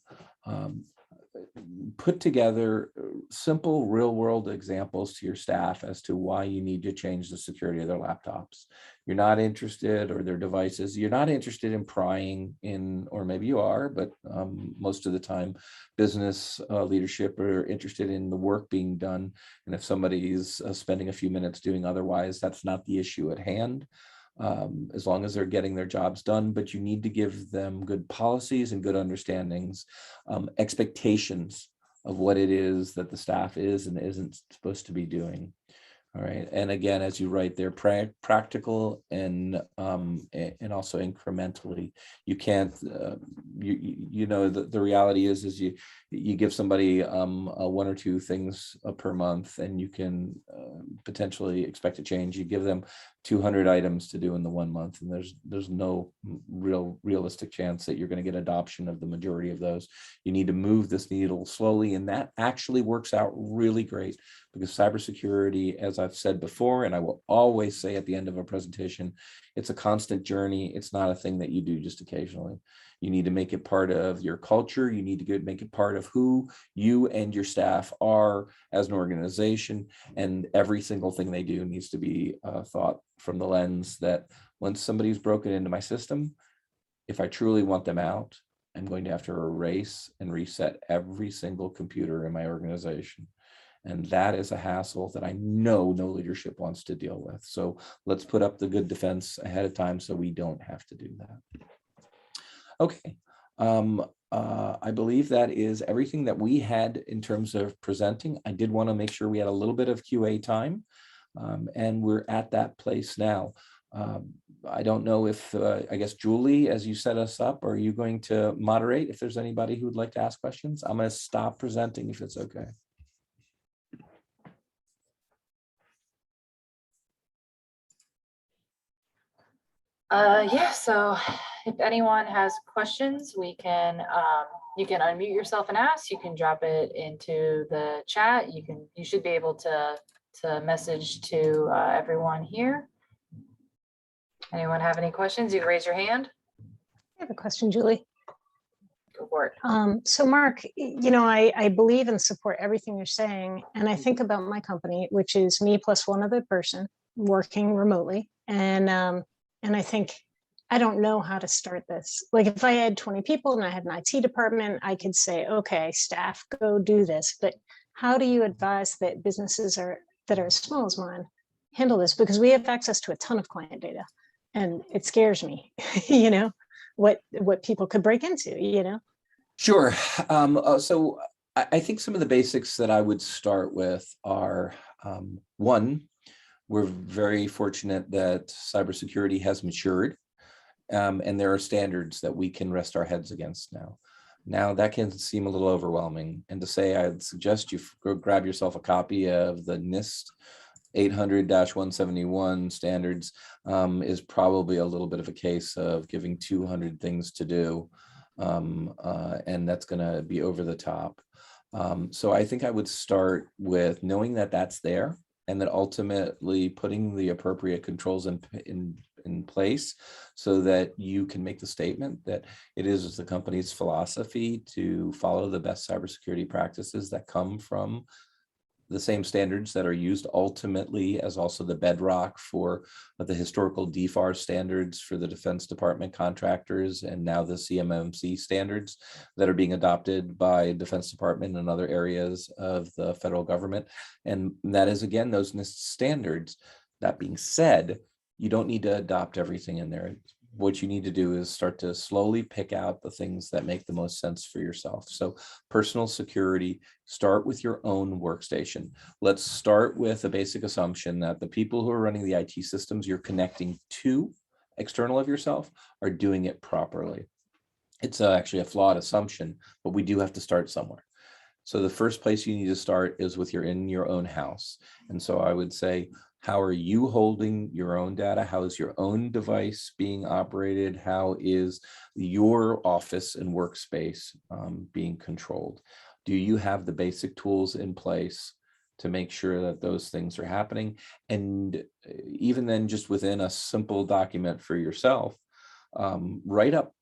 put together simple real world examples to your staff as to why you need to change the security of their laptops. You're not interested, or their devices, you're not interested in prying in, or maybe you are, but most of the time business leadership are interested in the work being done. And if somebody's spending a few minutes doing otherwise, that's not the issue at hand. As long as they're getting their jobs done, but you need to give them good policies and good understandings, expectations of what it is that the staff is and isn't supposed to be doing. All right, and again, as you write, they're practical and also incrementally. You can't, you know, the reality is you give somebody 1 or 2 things per month, and you can potentially expect a change. You give them 200 items to do in the 1 month, and there's no realistic chance that you're going to get adoption of the majority of those. You need to move this needle slowly, and that actually works out really great, because cybersecurity, as I've said before, and I will always say at the end of a presentation, it's a constant journey. It's not a thing that you do just occasionally. You need to make it part of your culture. You need to make it part of who you and your staff are as an organization. And every single thing they do needs to be thought from the lens that once somebody's broken into my system, if I truly want them out, I'm going to have to erase and reset every single computer in my organization. And that is a hassle that I know no leadership wants to deal with. So let's put up the good defense ahead of time so we don't have to do that. Okay. I believe that is everything that we had in terms of presenting. I did want to make sure we had a little bit of QA time, and we're at that place now. I don't know if, I guess, Julie, as you set us up, are you going to moderate if there's anybody who would like to ask questions? I'm going to stop presenting if it's okay. Yeah, so if anyone has questions, we can, you can unmute yourself and ask. You can drop it into the chat. You should be able to message to everyone here. Anyone have any questions? You can raise your hand. I have a question, Julie. Go for it. So Mark, you know, I believe and support everything you're saying. And I think about my company, which is me plus one other person working remotely. And I think, I don't know how to start this. Like if I had 20 people and I had an IT department, I could say, okay, staff, go do this. But how do you advise that businesses that are as small as mine handle this? Because we have access to a ton of client data and it scares me, you know, what people could break into, you know? Sure. So I think some of the basics that I would start with are, one, we're very fortunate that cybersecurity has matured, and there are standards that we can rest our heads against now. Now that can seem a little overwhelming, and to say I'd suggest you go grab yourself a copy of the NIST 800-171 standards is probably a little bit of a case of giving 200 things to do, and that's going to be over the top. So I think I would start with knowing that that's there, and that ultimately putting the appropriate controls in place so that you can make the statement that it is the company's philosophy to follow the best cybersecurity practices that come from the same standards that are used ultimately as also the bedrock for the historical DFAR standards for the Defense Department contractors, and now the CMMC standards that are being adopted by Defense Department and other areas of the federal government. And that is, again, those NIST standards. That being said, you don't need to adopt everything in there. What you need to do is start to slowly pick out the things that make the most sense for yourself. So personal security, start with your own workstation. Let's start with a basic assumption that the people who are running the IT systems you're connecting to external of yourself are doing it properly. It's actually a flawed assumption, but we do have to start somewhere. So the first place you need to start is with in your own house. And so I would say, how are you holding your own data? How is your own device being operated? How is your office and workspace being controlled? Do you have the basic tools in place to make sure that those things are happening? And even then, just within a simple document for yourself, write up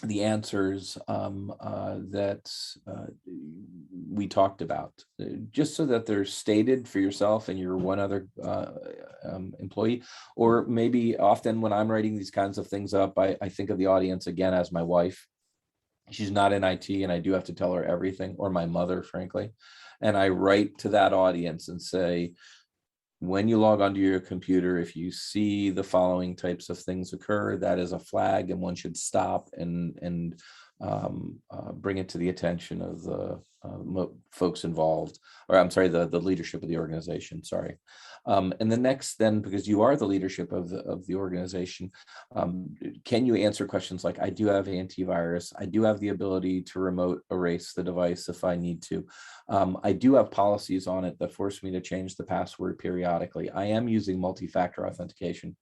the answers that we talked about, just so that they're stated for yourself and your one other employee. Or maybe often when I'm writing these kinds of things up, I think of the audience again as my wife. She's not in IT, and I do have to tell her everything, or my mother, frankly. And I write to that audience and say, when you log onto your computer, if you see the following types of things occur, that is a flag, and one should stop and bring it to the attention of the folks involved, or I'm sorry, the leadership of the organization. Sorry. And the next, then, because you are the leadership of the organization, can you answer questions like, I do have antivirus, I do have the ability to remote erase the device if I need to, I do have policies on it that force me to change the password periodically, I am using multi-factor authentication.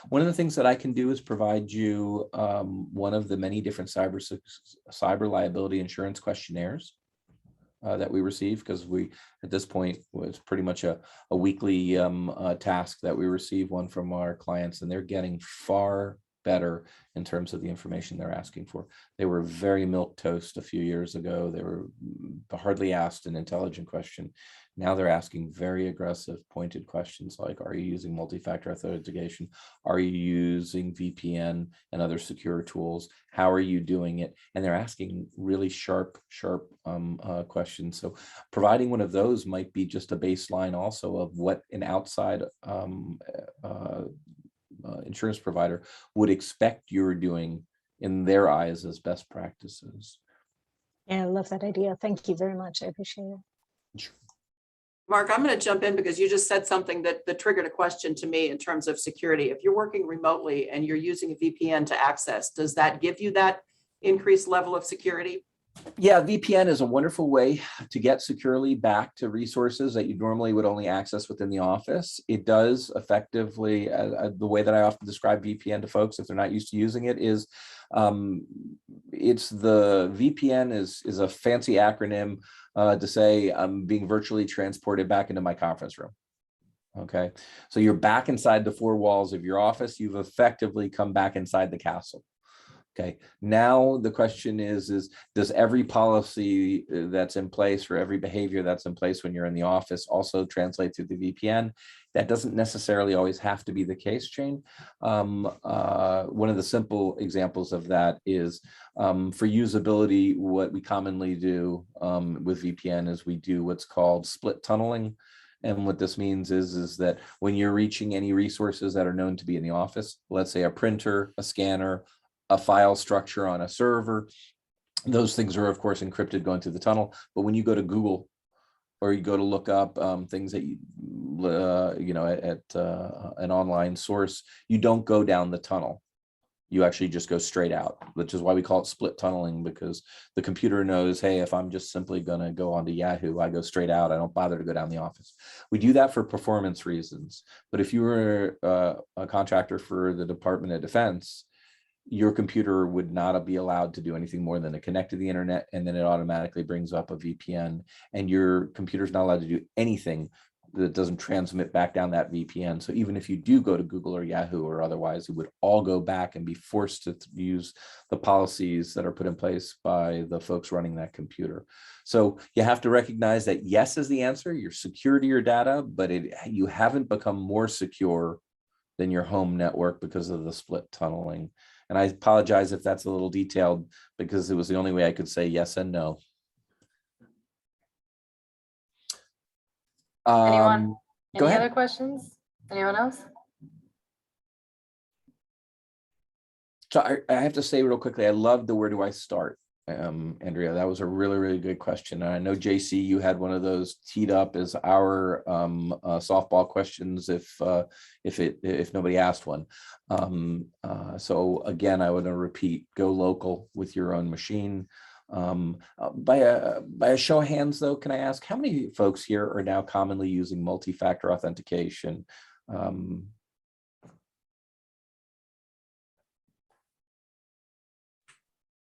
One of the things that I can do is provide you one of the many different cyber liability insurance questionnaires that we receive, because we at this point was pretty much a weekly task that we receive one from our clients, and they're getting far better in terms of the information they're asking for. They were very milquetoast a few years ago. They were hardly asked an intelligent question. Now they're asking very aggressive, pointed questions like, are you using multi-factor authentication? Are you using VPN and other secure tools? How are you doing it? And they're asking really sharp questions. So providing one of those might be just a baseline also of what an outside insurance provider would expect you're doing in their eyes as best practices. Yeah, I love that idea. Thank you very much. I appreciate it. Sure. Mark, I'm going to jump in because you just said something that triggered a question to me in terms of security. If you're working remotely and you're using a VPN to access, does that give you that increased level of security? Yeah, VPN is a wonderful way to get securely back to resources that you normally would only access within the office. It does effectively, the way that I often describe VPN to folks if they're not used to using it is, it's the VPN is a fancy acronym to say I'm being virtually transported back into my conference room. Okay, so you're back inside the four walls of your office. You've effectively come back inside the castle. Okay, now the question is does every policy that's in place, or every behavior that's in place when you're in the office, also translate through the VPN? That doesn't necessarily always have to be the case, Jane. One of the simple examples of that is for usability, what we commonly do with VPN is we do what's called split tunneling. And what this means is that when you're reaching any resources that are known to be in the office, let's say a printer, a scanner, a file structure on a server, those things are of course encrypted going through the tunnel. But when you go to Google, or you go to look up things that you know, at an online source, you don't go down the tunnel. You actually just go straight out, which is why we call it split tunneling, because the computer knows, hey, if I'm just simply going to go onto Yahoo, I go straight out. I don't bother to go down the office. We do that for performance reasons. But if you were a contractor for the Department of Defense, your computer would not be allowed to do anything more than to connect to the internet, and then it automatically brings up a VPN, and your computer's not allowed to do anything that doesn't transmit back down that VPN. So even if you do go to Google or Yahoo or otherwise, it would all go back and be forced to use the policies that are put in place by the folks running that computer. So you have to recognize that yes is the answer. You're secure to your data, but you haven't become more secure than your home network because of the split tunneling. And I apologize if that's a little detailed, because it was the only way I could say yes and no. Anyone? Go Any ahead. other questions? Anyone else? So I have to say real quickly, I love the where do I start, Andrea. That was a really, really good question. And I know, JC, you had one of those teed up as our softball questions if nobody asked one. So again, I want to repeat, go local with your own machine. By a show of hands, though, can I ask how many folks here are now commonly using multi-factor authentication?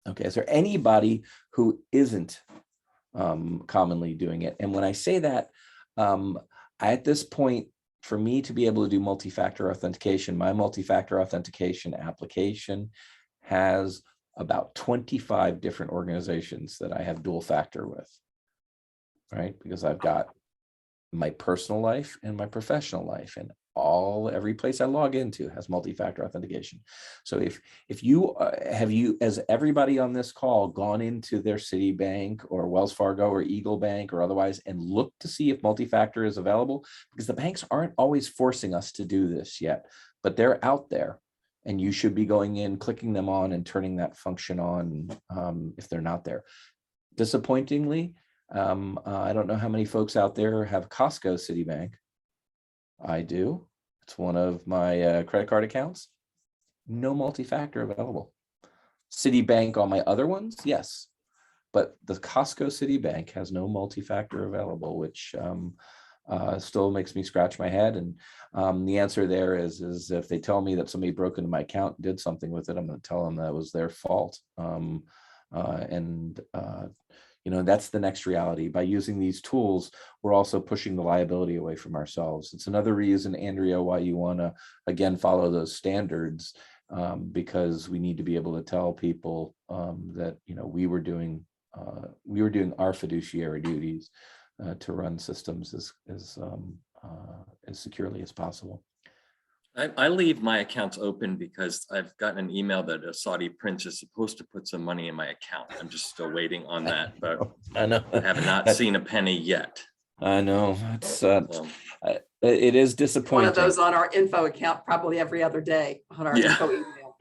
Okay, is there anybody who isn't commonly doing it? And when I say that, at this point, for me to be able to do multi-factor authentication, my multi-factor authentication application has about 25 different organizations that I have dual factor with, right? Because I've got my personal life and my professional life, and every place I log into has multi-factor authentication. So if you as everybody on this call, gone into their Citibank or Wells Fargo or Eagle Bank or otherwise and looked to see if multi-factor is available, because the banks aren't always forcing us to do this yet, but they're out there. And you should be going in, clicking them on and turning that function on if they're not there. Disappointingly, I don't know how many folks out there have Costco Citibank. I do. It's one of my credit card accounts. No multi-factor available. Citibank on my other ones, yes. But the Costco Citibank has no multi-factor available, which still makes me scratch my head. And the answer there is if they tell me that somebody broke into my account and did something with it, I'm going to tell them that was their fault. That's the next reality. By using these tools, we're also pushing the liability away from ourselves. It's another reason, Andrea, why you want to, again, follow those standards, because we need to be able to tell people that, we were doing our fiduciary duties to run systems as securely as possible. I leave my accounts open because I've gotten an email that a Saudi prince is supposed to put some money in my account. I'm just still waiting on that, but I know. I have not seen a penny yet. I know. It's it is disappointing. One of those on our info account probably every other day on our info email.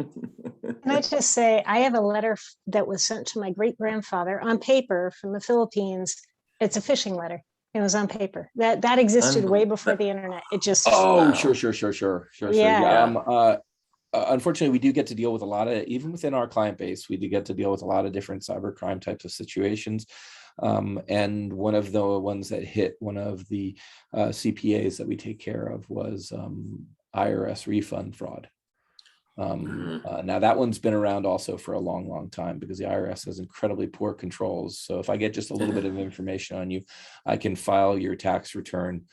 Can I just say, I have a letter that was sent to my great grandfather on paper from the Philippines. It's a phishing letter. It was on paper. That existed way before the internet. It just Sure. Yeah. Unfortunately, we do get to deal with a lot of, even within our client base, we do get to deal with a lot of different cybercrime types of situations. And one of the ones that hit one of the CPAs that we take care of was IRS refund fraud. Now that one's been around also for a long time, because the IRS has incredibly poor controls. So if I get just a little bit of information on you, I can file your tax return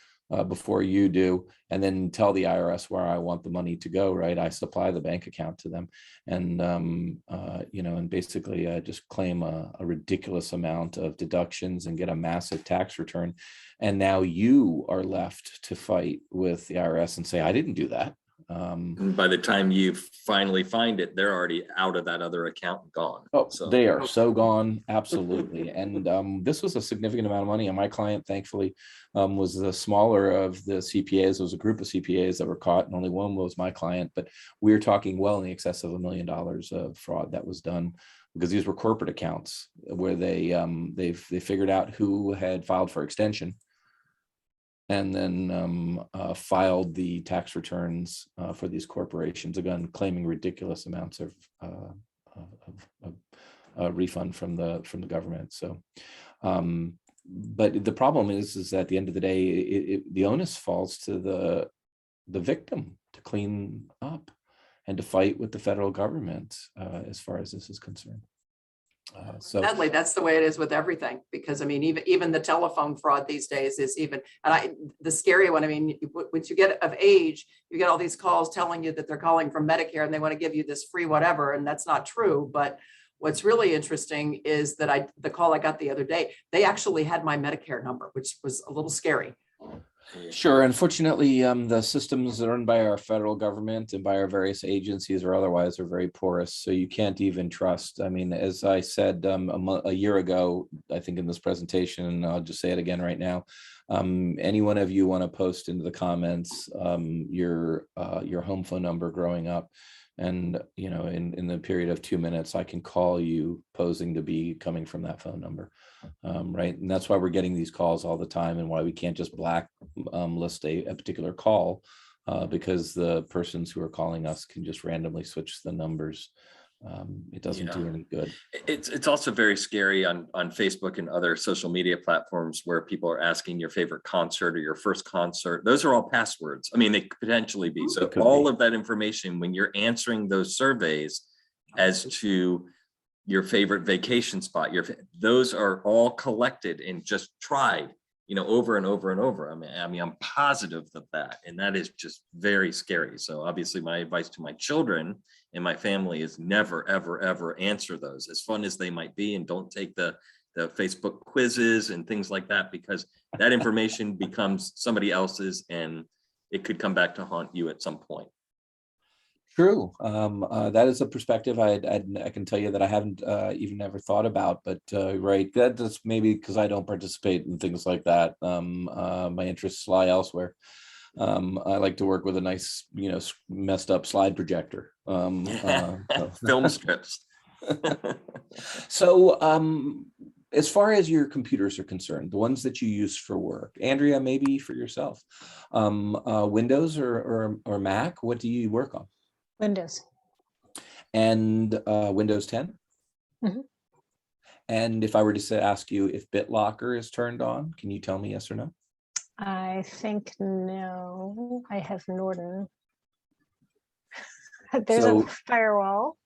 before you do, and then tell the IRS where I want the money to go, right? I supply the bank account to them, and and basically just claim a ridiculous amount of deductions and get a massive tax return. And now you are left to fight with the IRS and say, I didn't do that. And by the time you finally find it, they're already out of that other account and gone. Oh, so they are so gone. Absolutely. And this was a significant amount of money. And my client, thankfully, was the smaller of the CPAs. It was a group of CPAs that were caught, and only one was my client. But we're talking well in the excess of $1 million of fraud that was done, because these were corporate accounts where they figured out who had filed for extension. and then filed the tax returns for these corporations, again, claiming ridiculous amounts of refund from the government. So, but the problem is that at the end of the day, the onus falls to the victim to clean up and to fight with the federal government as far as this is concerned. So Sadly, that's the way it is with everything, because I mean, even the telephone fraud these days is even, and the scary one, I mean, once you get of age, you get all these calls telling you that they're calling from Medicare and they want to give you this free whatever, and that's not true. But what's really interesting is that the call I got the other day, they actually had my Medicare number, which was a little scary. sure, unfortunately, the systems run by our federal government and by our various agencies or otherwise are very porous, so you can't even trust. I mean, as I said a year ago, I think in this presentation, and I'll just say it again right now, any one of you want to post into the comments your home phone number growing up, and in the period of 2 minutes, I can call you posing to be coming from that phone number. Right, and that's why we're getting these calls all the time, and why we can't just blacklist a particular call, because the persons who are calling us can just randomly switch the numbers. It doesn't do any good. It's also very scary on Facebook and other social media platforms where people are asking your favorite concert or your first concert. Those are all passwords. I mean, they could potentially be. So all of that information, when you're answering those surveys as to your favorite vacation spot, those are all collected and just tried, over and over and over. I mean, I'm positive of that, and that is just very scary. So obviously my advice to my children and my family is never, ever, ever answer those, as fun as they might be, and don't take the Facebook quizzes and things like that, because that information becomes somebody else's and it could come back to haunt you at some point. True. That is a perspective I can tell you that I haven't even ever thought about, but right, that's maybe because I don't participate in things like that. My interests lie elsewhere. I like to work with a nice, messed up slide projector. Film strips. So, as far as your computers are concerned, the ones that you use for work, Andrea, maybe for yourself, Windows or Mac, what do you work on? Windows. And Windows 10? Mm-hmm. And if I were to ask you if BitLocker is turned on, can you tell me yes or no? I think no. I have Norton. There's a firewall.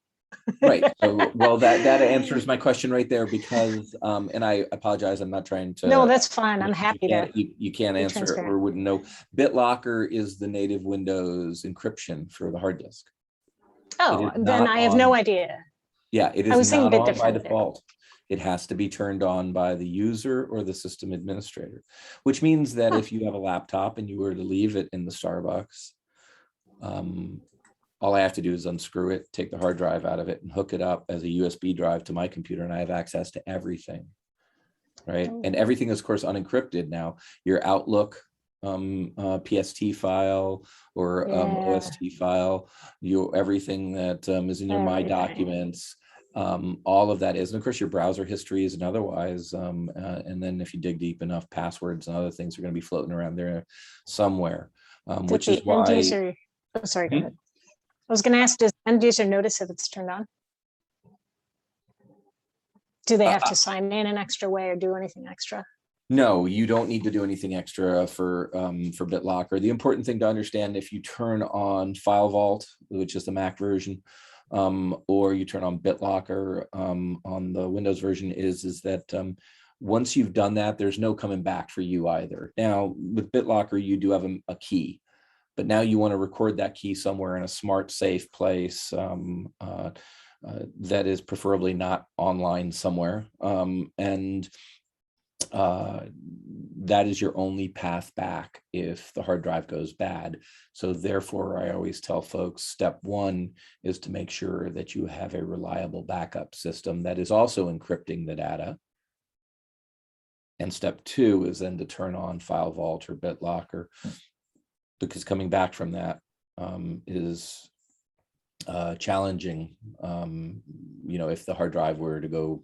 Right. So, well, that answers my question right there, because, and I apologize, I'm not trying to. No, that's fine. I'm happy to. You can't answer it or wouldn't know. BitLocker is the native Windows encryption for the hard disk. Oh, then I have no idea. Yeah, it I was is not thinking a bit on by different there. default. It has to be turned on by the user or the system administrator, which means that if you have a laptop and you were to leave it in the Starbucks, all I have to do is unscrew it, take the hard drive out of it, and hook it up as a USB drive to my computer, and I have access to everything, right? And everything is, of course, unencrypted now. Your Outlook PST file or OST file, everything that is in your My Documents, all of that is, and of course your browser history is, and otherwise, and then if you dig deep enough, passwords and other things are going to be floating around there somewhere, which is why. Oh, sorry, go ahead. I was going to ask, does end user notice if it's turned on? Do they have to sign in an extra way or do anything extra? No, you don't need to do anything extra for BitLocker. The important thing to understand, if you turn on File Vault, which is the Mac version, or you turn on BitLocker on the Windows version, is that once you've done that, there's no coming back for you either. Now, with BitLocker, you do have a key, but now you want to record that key somewhere in a smart, safe place that is preferably not online somewhere. And that is your only path back if the hard drive goes bad. So therefore, I always tell folks, step one is to make sure that you have a reliable backup system that is also encrypting the data. And step two is then to turn on File Vault or BitLocker, because coming back from that is challenging. If the hard drive were to go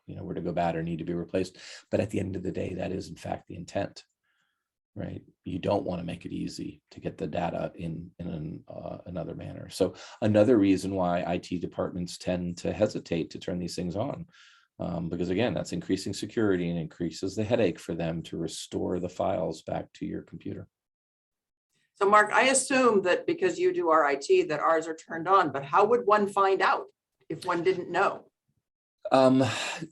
were to go bad or need to be replaced. But at the end of the day, that is in fact the intent. right? You don't want to make it easy to get the data in another manner. So another reason why IT departments tend to hesitate to turn these things on, because again, that's increasing security and increases the headache for them to restore the files back to your computer. So Mark, I assume that because you do our IT, that ours are turned on, but how would one find out if one didn't know?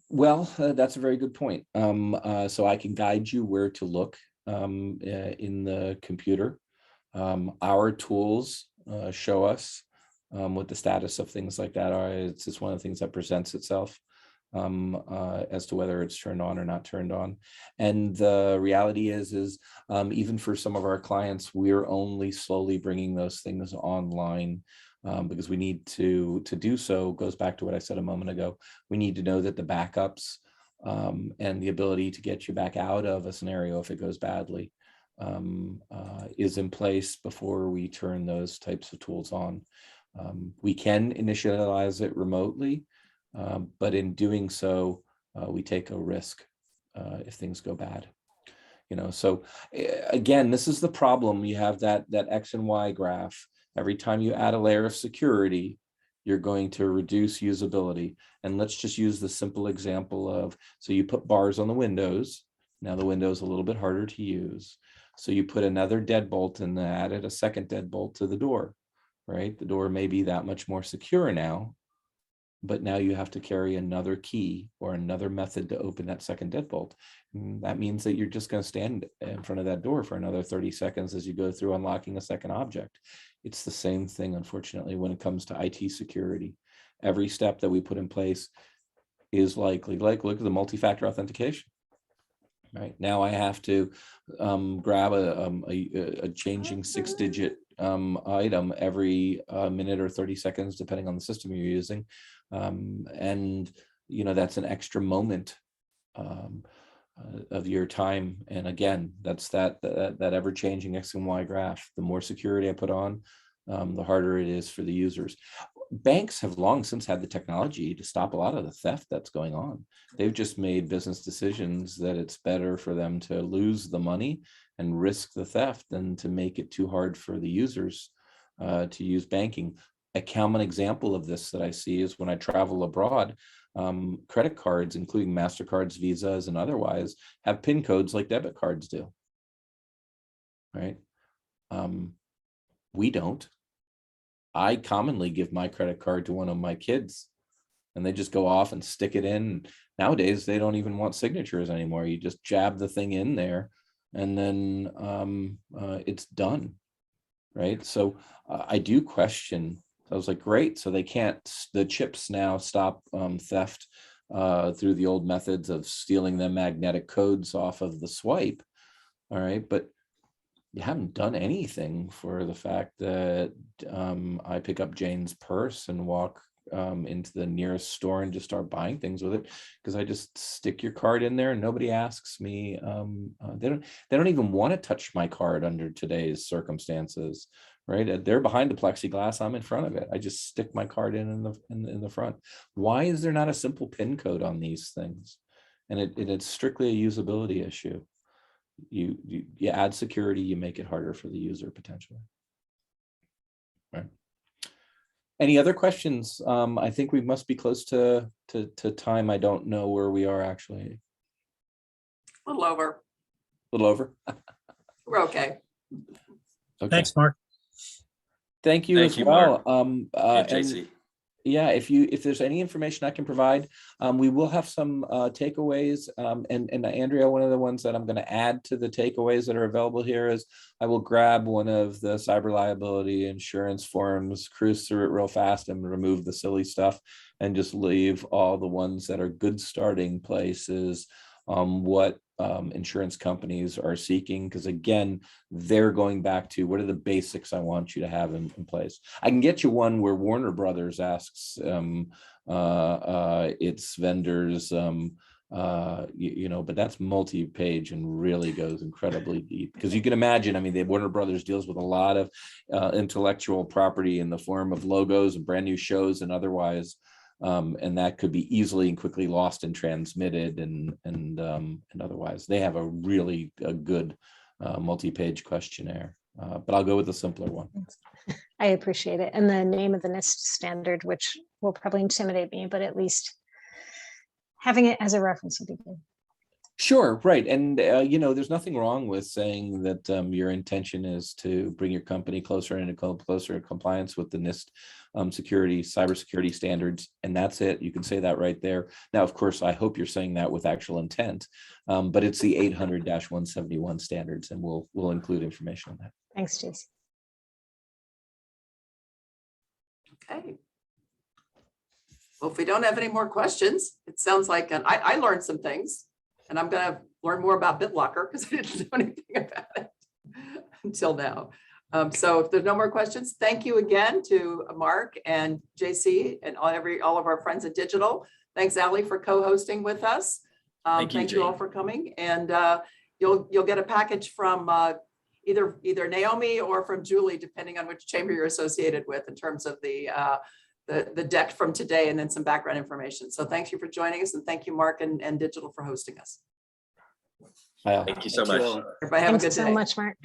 Well, that's a very good point. So I can guide you where to look in the computer. Our tools show us what the status of things like that are. It's just one of the things that presents itself as to whether it's turned on or not turned on. And the reality is even for some of our clients, we're only slowly bringing those things online because we need to do so. Goes back to what I said a moment ago. We need to know that the backups and the ability to get you back out of a scenario if it goes badly is in place before we turn those types of tools on. We can initialize it remotely, but in doing so, we take a risk if things go bad. So again, this is the problem. You have that X and Y graph. Every time you add a layer of security, you're going to reduce usability. And let's just use the simple example of, so you put bars on the windows. Now the window is a little bit harder to use. So you put another deadbolt and added a second deadbolt to the door, right? The door may be that much more secure now, but now you have to carry another key or another method to open that second deadbolt. And that means that you're just going to stand in front of that door for another 30 seconds as you go through unlocking a second object. It's the same thing, unfortunately, when it comes to IT security. Every step that we put in place is likely, like look at the multi-factor authentication. Right now, I have to grab a changing 6-digit item every minute or 30 seconds, depending on the system you're using, and that's an extra moment of your time. And again, that's that ever-changing X and Y graph. The more security I put on, the harder it is for the users. Banks have long since had the technology to stop a lot of the theft that's going on. They've just made business decisions that it's better for them to lose the money and risk the theft than to make it too hard for the users to use banking. A common example of this that I see is when I travel abroad, credit cards, including MasterCards, Visas, and otherwise, have PIN codes like debit cards do, right? We don't. I commonly give my credit card to one of my kids and they just go off and stick it in. Nowadays, they don't even want signatures anymore. You just jab the thing in there and then it's done, right? So I do question. I was like, great. So they can't, the chips now stop theft through the old methods of stealing the magnetic codes off of the swipe. All right. But you haven't done anything for the fact that I pick up Jane's purse and walk into the nearest store and just start buying things with it, because I just stick your card in there and nobody asks me. They don't even want to touch my card under today's circumstances, right? They're behind the plexiglass. I'm in front of it. I just stick my card in the front. Why is there not a simple PIN code on these things? And it's strictly a usability issue. You add security, you make it harder for the user potentially. Right. Any other questions? I think we must be close to time. I don't know where we are actually. A little over. A little over. We're okay. Okay. Thanks, Mark. Thank you Thank as you, well. And And JC. yeah, if there's any information I can provide, we will have some takeaways. And Andrea, one of the ones that I'm going to add to the takeaways that are available here is I will grab one of the cyber liability insurance forms, cruise through it real fast and remove the silly stuff and just leave all the ones that are good starting places, what insurance companies are seeking, because again, they're going back to what are the basics I want you to have in place. I can get you one where Warner Brothers asks its vendors, but that's multi-page and really goes incredibly deep, because you can imagine, I mean, the Warner Brothers deals with a lot of intellectual property in the form of logos and brand new shows and otherwise. And that could be easily and quickly lost and transmitted and otherwise. They have a really good multi-page questionnaire, but I'll go with the simpler one. I appreciate it. And the name of the NIST standard, which will probably intimidate me, but at least having it as a reference would be good. Sure, right. And, there's nothing wrong with saying that your intention is to bring your company closer and closer compliance with the NIST cybersecurity standards. And that's it. You can say that right there. Now, of course, I hope you're saying that with actual intent, but it's the 800-171 standards, and we'll include information on that. Thanks, Jason. Okay. Well, if we don't have any more questions, it sounds like, and I learned some things, and I'm going to learn more about BitLocker because I didn't know anything about it until now. So if there's no more questions, thank you again to Mark and JC and all of our friends at Digital. Thanks, Ali, for co-hosting with us. Thank you all for coming. And you'll get a package from either Naomi or from Julie, depending on which chamber you're associated with, in terms of the deck from today and then some background information. So thank you for joining us, and thank you, Mark and Digital, for hosting us. Thank you so much. Everybody have a good day. Thanks so much, Mark.